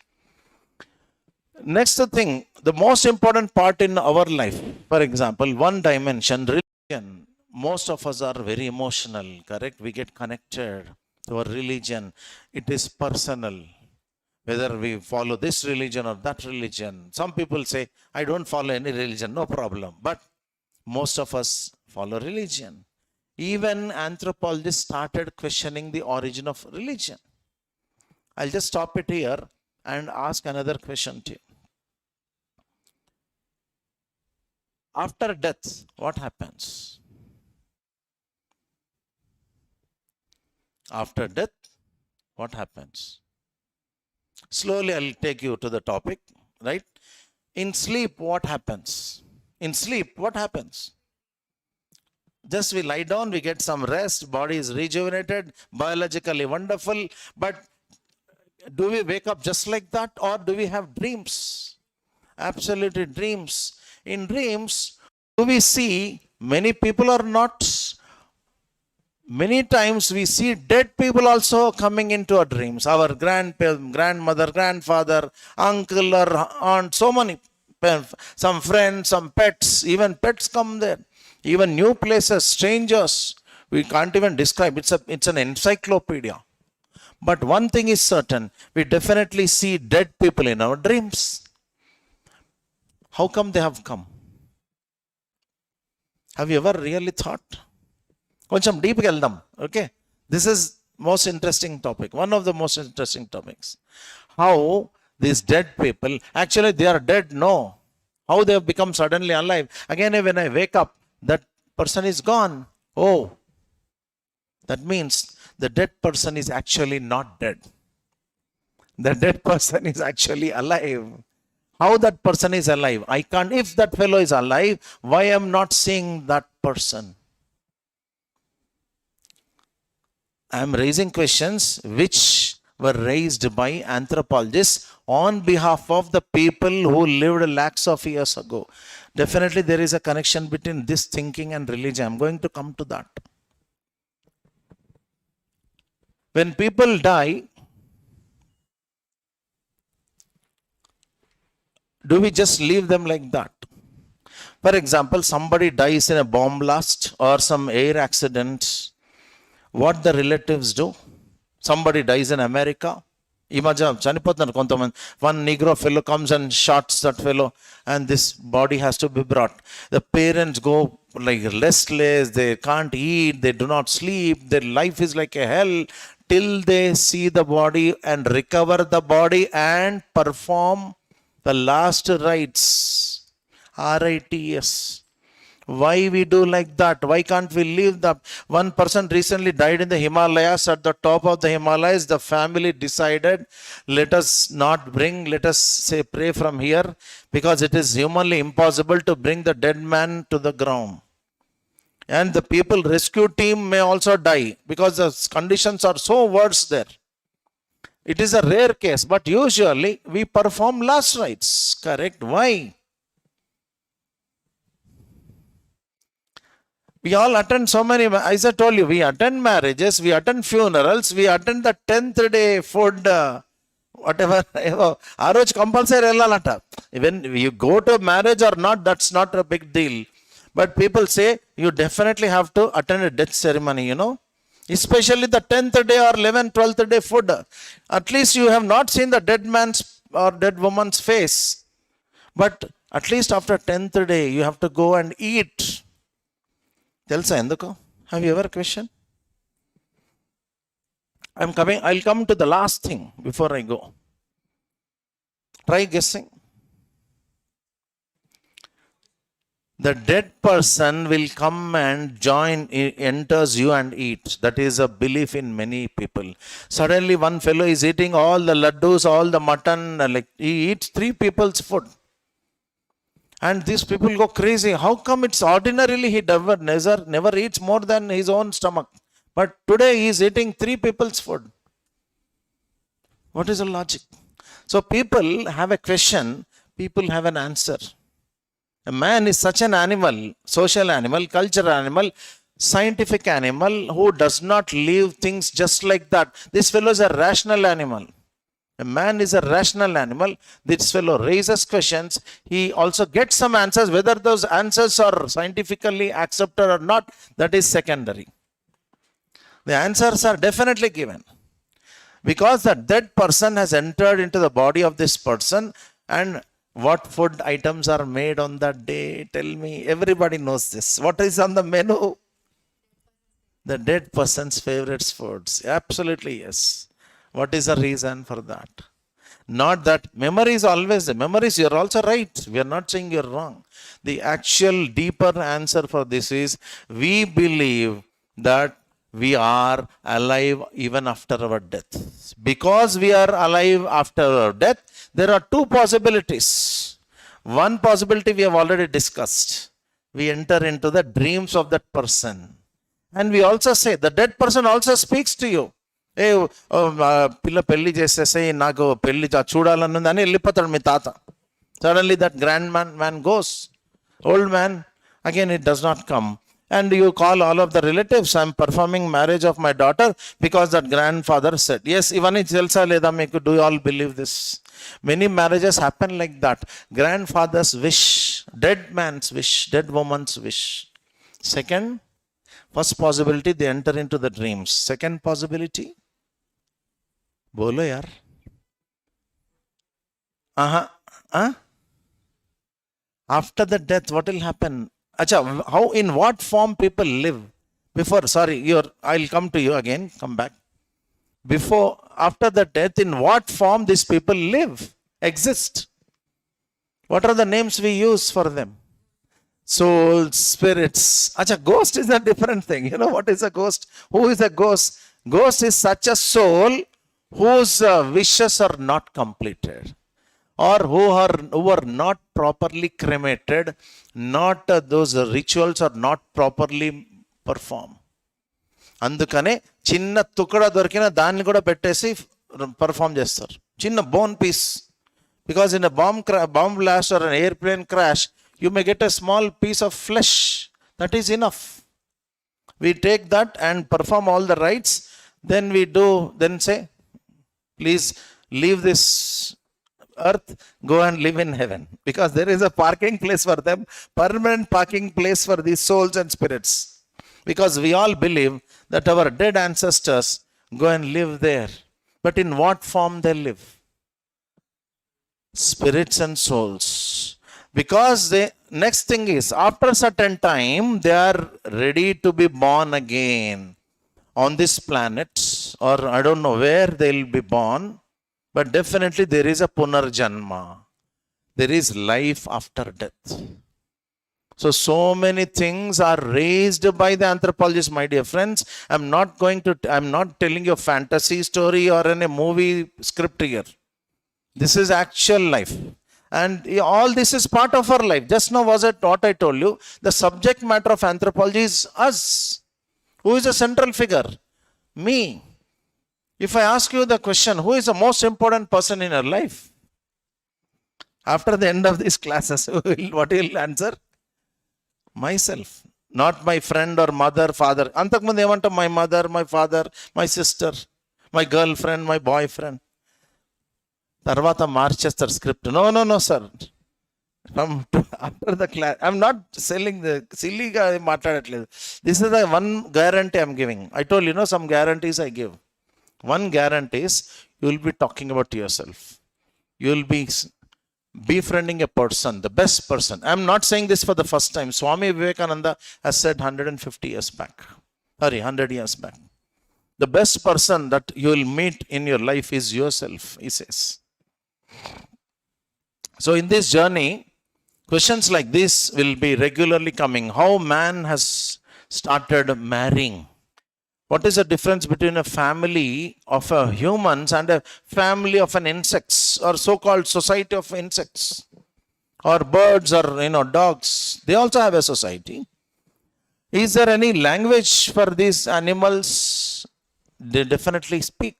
Next thing, the most important part in our life, for example, one dimension, religion. Most of us are very emotional, correct? We get connected to our religion. It is personal. Whether we follow this religion or that religion. Some people say, I don't follow any religion, no problem. But most of us follow religion. Even anthropologists started questioning the origin of religion. I'll just stop it here and ask another question to you. After death, what happens? After death, what happens? Slowly I'll take you to the topic, right? In sleep, what happens? In sleep, what happens? Just we lie down, we get some rest, body is rejuvenated, biologically wonderful. But do we wake up just like that, or do we have dreams? Absolutely dreams. In dreams, do we see many people or not? Many times we see dead people also coming into our dreams. Our grandmother, grandfather, uncle or aunt, so many, some friends, some pets, even pets come there. Even new places, strangers, we can't even describe. It's an encyclopedia. But one thing is certain, we definitely see dead people in our dreams. How come they have come? Have you ever really thought? Koncham deep ga eldam, okay? This is most interesting topic, one of the most interesting topics. How these dead people, actually they are dead, no. How they have become suddenly alive. Again, when I wake up, that person is gone. Oh, that means the dead person is actually not dead. The dead person is actually alive. How that person is alive? I can't. If that fellow is alive, why am I not seeing that person? I am raising questions which were raised by anthropologists on behalf of the people who lived lakhs of years ago. Definitely there is a connection between this thinking and religion. I'm going to come to that. When people die, do we just leave them like that? For example, somebody dies in a bomb blast or some air accident. What the relatives do? Somebody dies in America, ఈ మధ్య చనిపోతున్నారు కొంతమంది. One Negro fellow comes and shots that fellow and this body has to be brought. The parents go like restless, they can't eat, they do not sleep, their life is like a hell till they see the body and recover the body and perform the last rites, RITS. Why we do like that? Why can't we leave the one person recently died in the Himalayas, at the top of the Himalayas? The family decided, let us not bring, let us say pray from here, because it is humanly impossible to bring the dead man to the ground. And the people rescue team may also die because the conditions are so worse there. It is a rare case, but usually we perform last rites. Correct? Why? We all attend so many, as I told you, we attend marriages, we attend funerals, we attend the 10th day food, whatever. ఆ రోజు compulsory వెళ్ళాలంట. When you go to marriage or not, that's not a big deal. But people say you definitely have to attend a death ceremony, especially the 10th day or 11th, 12th day food. At least you have not seen the dead man's or dead woman's face. But at least after 10th day, you have to go and eat. తెలుసా ఎందుకు? Have you ever questioned? I'll come to the last thing before I go. Try guessing. The dead person will come and join, enters you and eat. That is a belief in many people. Suddenly one fellow is eating all the laddus, all the mutton, like he eats 3 people's food. And these people go crazy. How come it's ordinarily he never eats more than his own stomach? But today he is eating 3 people's food. What is the logic? So people have a question, people have an answer. A man is such an animal, social animal, cultural animal, scientific animal, who does not leave things just like that. This fellow is a rational animal. A man is a rational animal. This fellow raises questions. He also gets some answers. Whether those answers are scientifically accepted or not, that is secondary. The answers are definitely given. Because the dead person has entered into the body of this person, and what food items are made on that day? Tell me. Everybody knows this. What is on the menu? The dead person's favorite foods. Absolutely yes. What is the reason for that? Not that memory is always the memories. You are also right. We are not saying you are wrong. The actual deeper answer for this is, we believe that we are alive even after our death. Because we are alive after our death, there are 2 possibilities. One possibility we have already discussed. We enter into the dreams of that person. And we also say, the dead person also speaks to you. ఏ పిల్ల పెళ్లి చేసేసి నాకు పెళ్లి చూడాలన్నది అని వెళ్ళిపోతాడు మీ తాత. Suddenly that grand man goes. Old man again it does not come. And you call all of the relatives, I am performing marriage of my daughter because that grandfather said. Yes, ఇవన్నీ తెలుసా లేదా మీకు? Do you all believe this? Many marriages happen like that. Grandfather's wish, dead man's wish, dead woman's wish. Second, first possibility, they enter into the dreams. Second possibility, bolo yaar. After the death, what will happen? Acha, how, in what form people live? Before, sorry, I'll come to you again, come back. Before, after the death, in what form these people live, exist? What are the names we use for them? Souls, spirits. Acha, ghost is a different thing. You know what is a ghost? Who is a ghost? Ghost is such a soul whose wishes are not completed, or who are not properly cremated, not those rituals are not properly performed. అందుకనే చిన్న తుకడ దొరికిన దాన్ని కూడా పెట్టేసి perform చేస్తారు, చిన్న bone piece. Because in a bomb blast or an airplane crash, you may get a small piece of flesh. That is enough. We take that and perform all the rites. Then say, please leave this earth, go and live in heaven. Because there is a parking place for them, permanent parking place for these souls and spirits. Because we all believe that our dead ancestors go and live there. But in what form they live? Spirits and souls. Because next thing is, after a certain time, they are ready to be born again on this planet, or I don't know where they'll be born, but definitely there is a punarjanma. There is life after death. So many things are raised by the anthropologists, my dear friends. I'm not telling you a fantasy story or in a movie script here. This is actual life. And all this is part of our life. Just now was it what I told you? The subject matter of anthropology is us. Who is the central figure? Me. If I ask you the question, who is the most important person in your life? After the end of these classes, what will you answer? Myself. Not my friend or mother, father. Antakmundu emantam my mother, my father, my sister, my girlfriend, my boyfriend. తర్వాత మార్చేస్తారు script. No sir, after the class I'm not selling the సిల్లీగా మాట్లాడట్లేదు. This is the one guarantee I'm giving. I told you know some guarantees I give. One guarantee is you will be talking about yourself. You will be befriending a person, the best person. I am not saying this for the first time. Swami Vivekananda has said 100 years back. The best person that you will meet in your life is yourself, he says. So in this journey, questions like this will be regularly coming. How man has started marrying. What is the difference between a family of humans and a family of an insects, or so-called society of insects, or birds, or dogs? They also have a society. Is there any language for these animals? They definitely speak,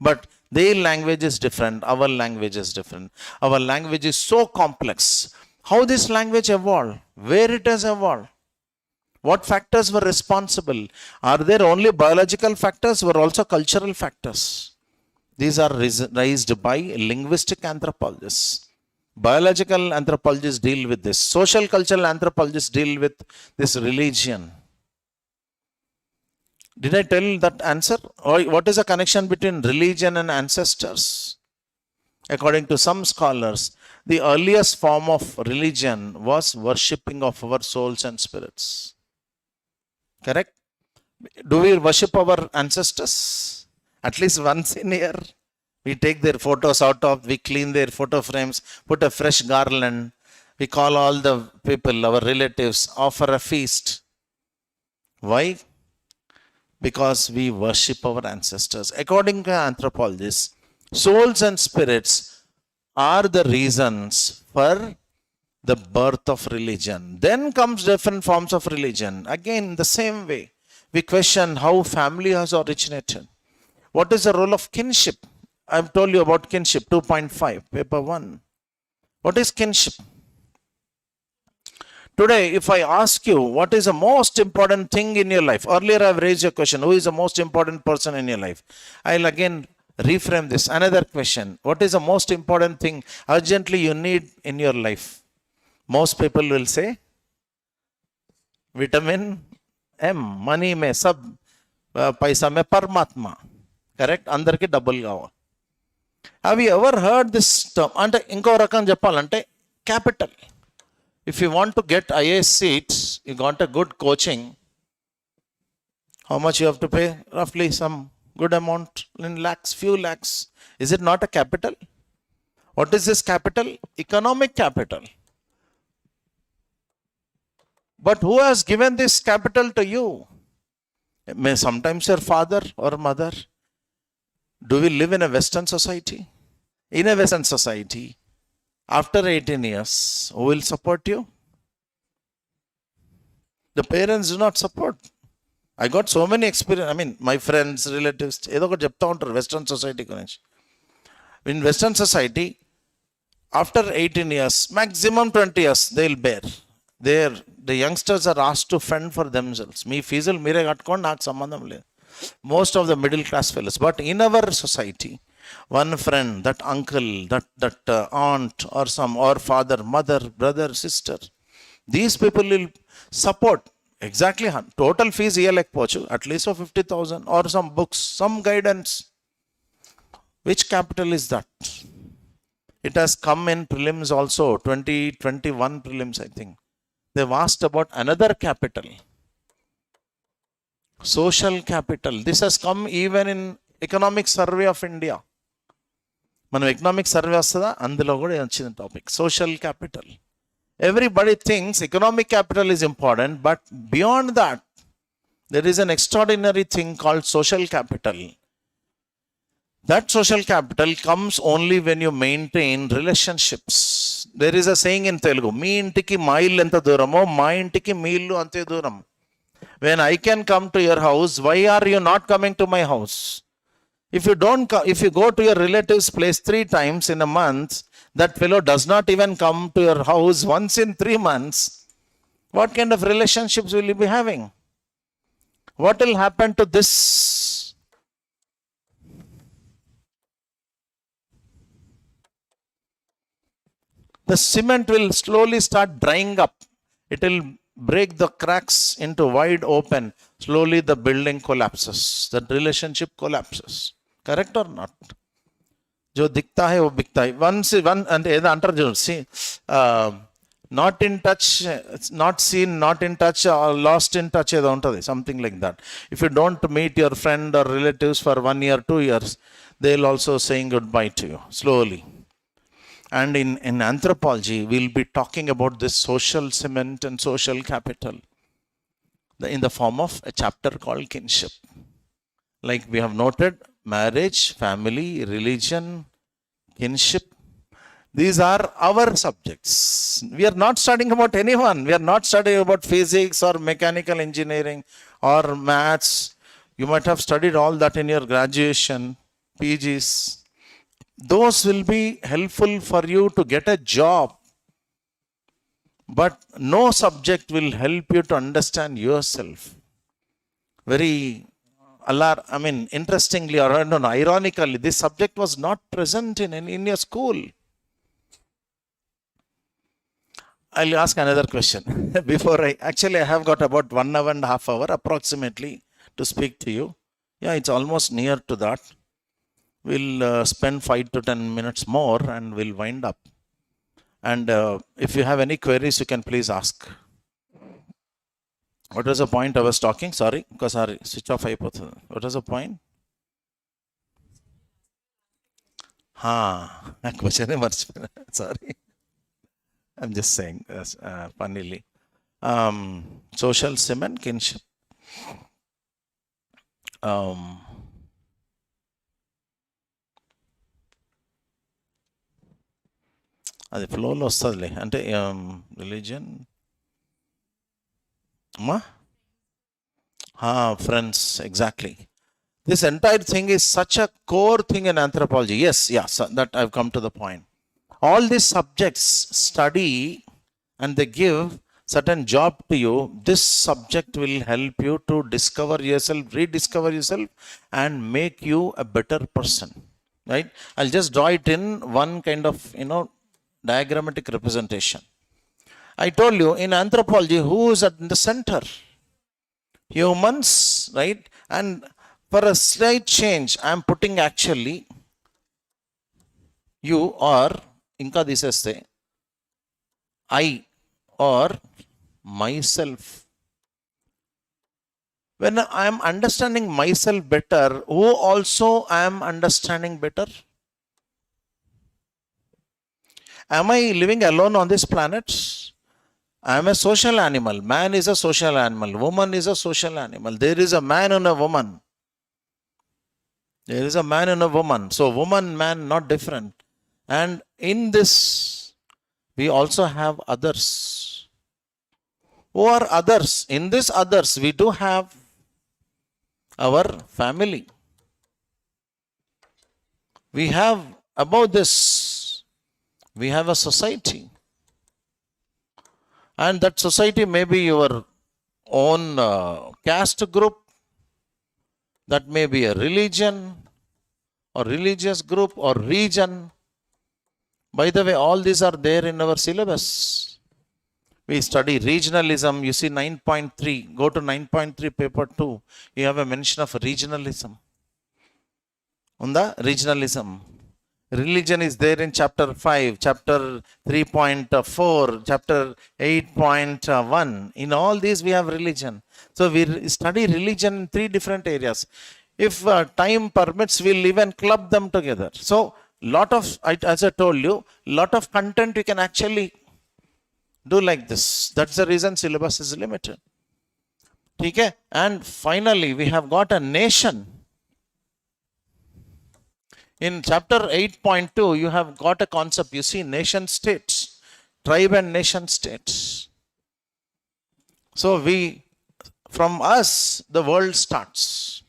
but their language is different. Our language is different. Our language is so complex. How this language evolved? Where it has evolved? What factors were responsible? Are there only biological factors? Were also cultural factors? These are raised by linguistic anthropologists. Biological anthropologists deal with this. Social cultural anthropologists deal with this religion. Did I tell that answer? Or what is the connection between religion and ancestors? According to some scholars, the earliest form of religion was worshipping of our souls and spirits. Correct? Do we worship our ancestors? At least once in a year. We take their photos out of, we clean their photo frames, put a fresh garland. We call all the people, our relatives, offer a feast. Why? Because we worship our ancestors. According to anthropologists, souls and spirits are the reasons for the birth of religion. Then comes different forms of religion. Again, the same way, we question how family has originated. What is the role of kinship? I've told you about kinship, 2.5, paper 1. What is kinship? Today, if I ask you, what is the most important thing in your life? Earlier, I've raised a question, who is the most important person in your life? I'll again reframe this. Another question, what is the most important thing urgently you need in your life? Most people will say, vitamin M, money mein, sab paisa mein, Paramatma. Correct? Andarki double gawa. Have you ever heard this term? Ante inko rakam cheppalante capital. If you want to get IAS seats, you got a good coaching. How much you have to pay? Roughly some good amount in lakhs, few lakhs. Is it not a capital? What is this capital? Economic capital. But who has given this capital to you? May sometimes your father or mother. Do we live in a Western society? In a Western society, after 18 years, who will support you? The parents do not support. I got so many experience. I mean, my friends, relatives, ఏదో ఒకటి చెప్తా ఉంటారు Western society గురించి. In Western society, after 18 years, maximum 20 years, they will bear. The youngsters are asked to fend for themselves. మీ ఫీజులు మీరే కట్టుకోండి, నాకు సంబంధం లేదు. Most of the middle class fellows. But in our society, one friend, that uncle, that aunt, or father, mother, brother, sister, these people will support. Exactly, total fees ఇయ్యలేకపోవచ్చు, at least of 50,000, or some books, some guidance. Which capital is that? It has come in prelims also, 2021 prelims, I think. They've asked about another capital. Social capital. This has come even in Economic Survey of India. మనం economic survey వస్తుందా, అందులో కూడా వచ్చిన topic social capital. Everybody thinks economic capital is important, but beyond that, there is an extraordinary thing called social capital. That social capital comes only when you maintain relationships. There is a saying in Telugu, మీ ఇంటికి మా ఇల్లు ఎంత దూరమో మా ఇంటికి మీ ఇల్లు అంతే దూరం. When I can come to your house, why are you not coming to my house? If you go to your relative's place 3 times in a month, that fellow does not even come to your house once in 3 months. What kind of relationships will you be having? What will happen to this? The cement will slowly start drying up. It will break the cracks into wide open. Slowly the building collapses. The relationship collapses. Correct or not? जो दिखता है वो बिकता है. One and ఏదో అంటారు చూడు, not in touch, not seen, not in touch, lost in touch ఏదో ఉంటుంది, something like that. If you don't meet your friend or relatives for 1 year, 2 years, they'll also saying goodbye to you slowly. And in anthropology, we'll be talking about this social cement and social capital in the form of a chapter called kinship. Like we have noted, marriage, family, religion, kinship. These are our subjects. We are not studying about anyone. We are not studying about physics or mechanical engineering or maths. You might have studied all that in your graduation, PGs. Those will be helpful for you to get a job. But no subject will help you to understand yourself. Very interestingly, or I don't know, ironically, this subject was not present in your school. I'll ask another question. Before I have got about 1.5 hours approximately to speak to you. Yeah, it's almost near to that. We'll spend 5 to 10 minutes more and we'll wind up. And if you have any queries, you can please ask. What was the point I was talking? Sorry, because our switch off అయిపోతుంది. What was the point? క్వశ్చనే మర్చిపోయినా. Sorry. I'm just saying funnily. Social cement, kinship. అది ఫ్లోలో వస్తుందిలే. అంటే religion, friends, exactly. This entire thing is such a core thing in anthropology. Yes, so that I've come to the point. All these subjects study and they give certain job to you. This subject will help you to discover yourself, rediscover yourself, and make you a better person. Right? I'll just draw it in one kind of, diagrammatic representation. I told you in anthropology, who is at the center? Humans, right? And for a slight change, I am putting actually you or inka diseste I or myself. When I am understanding myself better, who also I am understanding better? Am I living alone on this planet? I am a social animal. Man is a social animal. Woman is a social animal. There is a man and a woman. There is a man and a woman. So woman, man, not different. And in this, we also have others. Who are others? In this others, we do have our family. We have, above this, we have a society. And that society may be your own caste group. That may be a religion or religious group or region. By the way, all these are there in our syllabus. We study regionalism. You see 9.3. Go to 9.3 paper 2. You have a mention of regionalism. Unda regionalism. Religion is there in chapter 5, chapter 3.4, chapter 8.1. In all these we have religion. So we study religion in 3 different areas. If time permits, we'll even club them together. So lot of, as I told you, lot of content you can actually do like this. That's the reason syllabus is limited. Okay? And finally, we have got a nation. In chapter 8.2, you have got a concept. You see nation states, tribe and nation states. So from us, the world starts.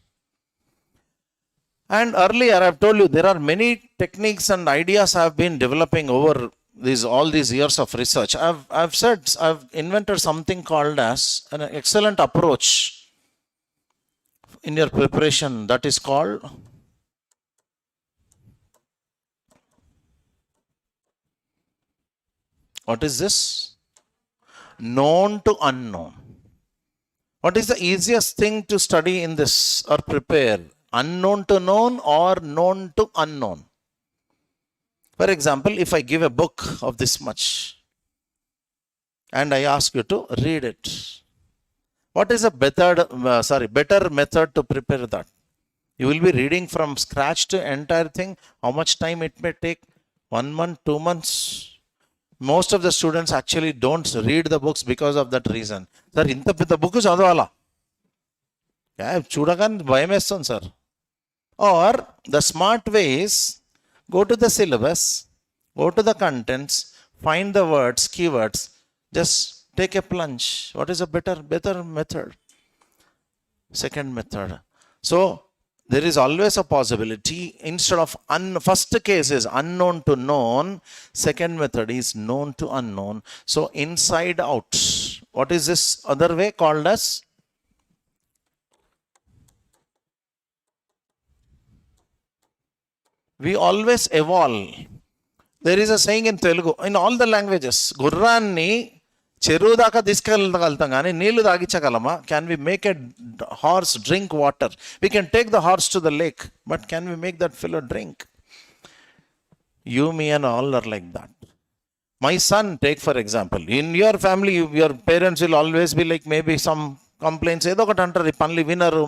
And earlier, I've told you, there are many techniques and ideas I have been developing over all these years of research. I've invented something called as an excellent approach in your preparation. That is called what is this? Known to unknown. What is the easiest thing to study in this or prepare? Unknown to known or known to unknown? For example, if I give a book of this much and I ask you to read it, what is a better method to prepare that? You will be reading from scratch to entire thing. How much time it may take? 1 month, 2 months? Most of the students actually don't read the books because of that reason. Sir, inta peda book chadavala. Chudagan bhayameston sir. Or the smart way is go to the syllabus, go to the contents, find the words, keywords, just take a plunge. What is a better method? Second method. So there is always a possibility. Instead of first case is unknown to known, second method is known to unknown. So inside out. What is this other way called as? We always evolve. There is a saying in Telugu, in all the languages, Gurranni చెరువు దాకా తీసుకెళ్ళగలుగుతాం కానీ నీళ్లు తాగించగలమా? Can we make a horse drink water? We can take the horse to the lake, but can we make that fellow drink? You, me and all are like that. My son, take for example, in your family, your parents will always be like maybe some complaints, ఏదో ఒకటి అంటారు, పనులు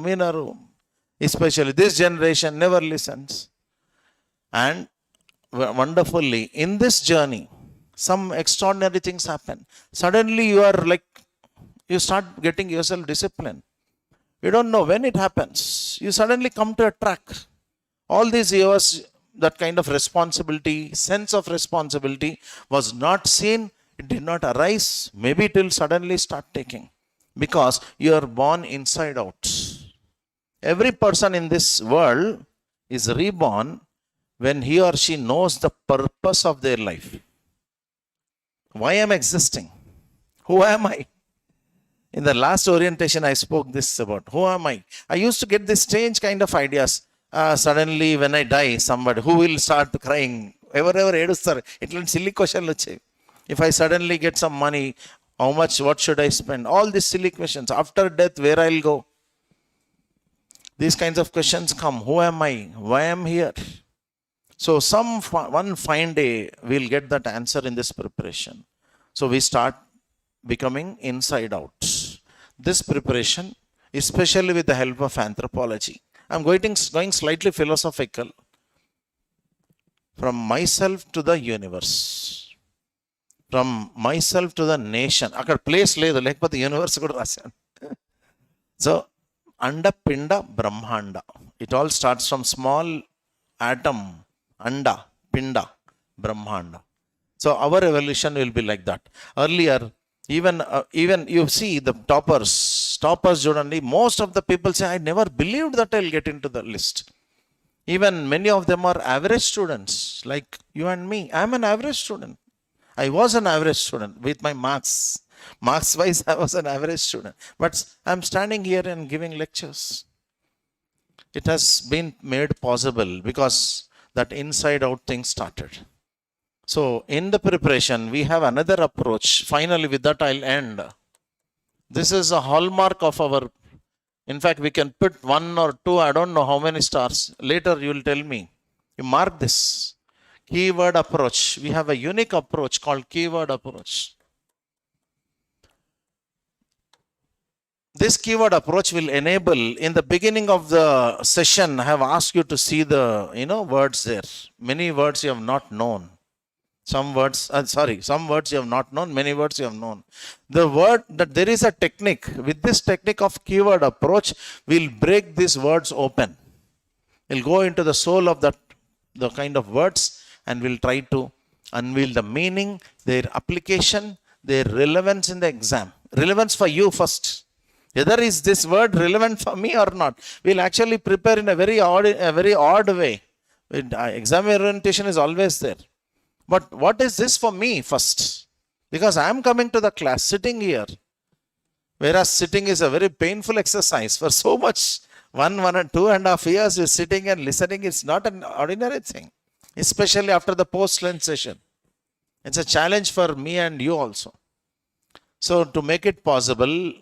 వినరు. Especially this generation never listens. And wonderfully, in this journey, some extraordinary things happen. Suddenly you start getting yourself disciplined. You don't know when it happens. You suddenly come to a track. All these years, that kind of responsibility, sense of responsibility was not seen. It did not arise. Maybe it will suddenly start taking. Because you are born inside out. Every person in this world is reborn when he or she knows the purpose of their life. Why am I existing? Who am I? In the last orientation, I spoke this about who am I? I used to get this strange kind of ideas. Suddenly, when I die, somebody who will start crying. Ever edustar. Itlaanti silly questions vachayi. If I suddenly get some money, how much? What should I spend? All these silly questions. After death, where I'll go? These kinds of questions come. Who am I? Why am I here? So one fine day, we'll get that answer in this preparation. So we start becoming inside out. This preparation, especially with the help of anthropology. I'm going slightly philosophical. From myself to the universe. From myself to the nation. Akkada place ledu, lekapothe universe kuda rasanu. So, anda, pinda, brahmanda. It all starts from small atom. Anda, pinda, brahmanda. So our evolution will be like that. Earlier, even you see the toppers Jodandi, most of the people say, I never believed that I'll get into the list. Even many of them are average students, like you and me. I'm an average student. I was an average student with my marks. Marks wise, I was an average student. But I'm standing here and giving lectures. It has been made possible because that inside out thing started. So in the preparation, we have another approach. Finally, with that I'll end. This is a hallmark of our In fact, we can put 1 or 2, I don't know how many stars. Later you will tell me. You mark this. Keyword approach. We have a unique approach called keyword approach. This keyword approach will enable, in the beginning of the session, I have asked you to see the, words there. Many words you have not known. Some words you have not known, many words you have known. The word that there is a technique. With this technique of keyword approach, we'll break these words open. We'll go into the soul of the kind of words and we'll try to unveil the meaning, their application, their relevance in the exam. Relevance for you first. Whether is this word relevant for me or not? We'll actually prepare in a very odd way. Exam orientation is always there. But what is this for me first? Because I am coming to the class, sitting here. Whereas sitting is a very painful exercise. For so much, 2.5 years, you're sitting and listening. It's not an ordinary thing. Especially after the post-lunch session. It's a challenge for me and you also. So to make it possible,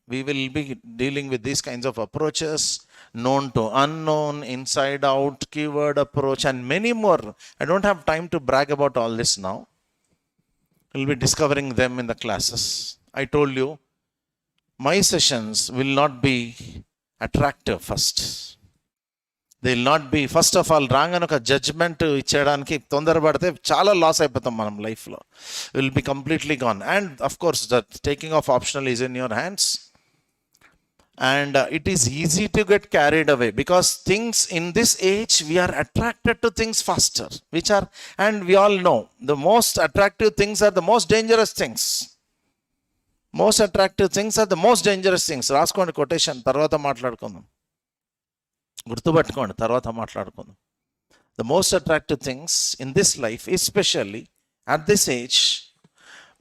we will be dealing with these kinds of approaches, known to unknown, inside out, keyword approach, and many more. I don't have time to brag about all this now. We'll be discovering them in the classes. I told you, my sessions will not be attractive first. They will not be, first of all, ranganoka judgment ichedaniki tondara chala loss ayipotham manam life lo. Will be completely gone. And of course, the taking of optional is in your hands. And it is easy to get carried away because things in this age, we are attracted to things faster, and we all know, the most attractive things are the most dangerous things. Most attractive things are the most dangerous things. Raskondi quotation, tarvata maatladukundam. Gurtupettukondi, tarvata maatladukundam. The most attractive things in this life, especially at this age,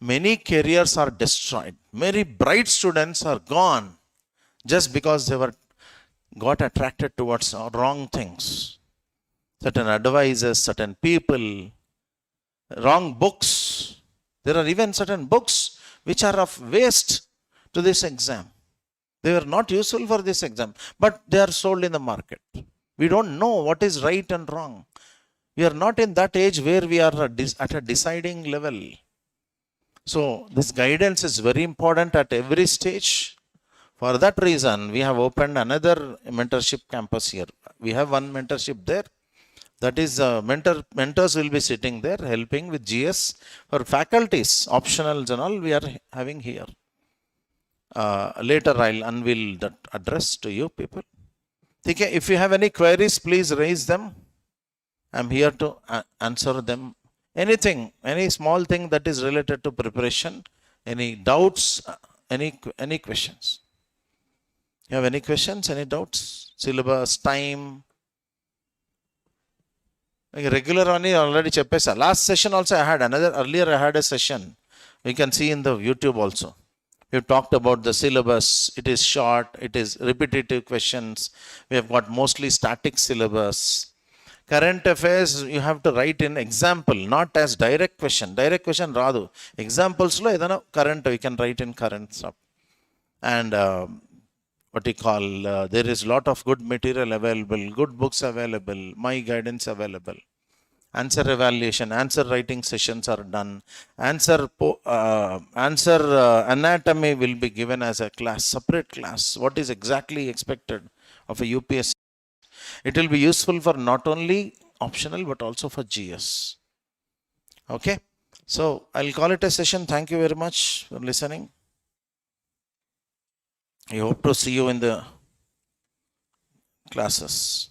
many careers are destroyed. Many bright students are gone just because they got attracted towards wrong things. Certain advisors, certain people, wrong books. There are even certain books which are of waste to this exam. They were not useful for this exam, but they are sold in the market. We don't know what is right and wrong. We are not in that age where we are at a deciding level. So this guidance is very important at every stage. For that reason, we have opened another mentorship campus here. We have one mentorship there. That is, mentors will be sitting there helping with GS. For faculties, optionals and all, we are having here. Later, I'll unveil that address to you people. Okay, if you have any queries, please raise them. I'm here to answer them. Anything, any small thing that is related to preparation, any doubts, any questions? You have any questions, any doubts? Syllabus, time? Regular one already cheppesa. Last session also I had earlier I had a session. We can see in the YouTube also. We have talked about the syllabus. It is short, it is repetitive questions. We have got mostly static syllabus. Current affairs, you have to write in example, not as direct question. Direct question radu. Examples lo edana current, we can write in current stuff. And there is a lot of good material available, good books available, my guidance available. Answer evaluation, answer writing sessions are done. Answer anatomy will be given as a class, separate class. What is exactly expected of a UPSC? It will be useful for not only optional but also for GS. Okay, so I'll call it a session. Thank you very much for listening. I hope to see you in the classes.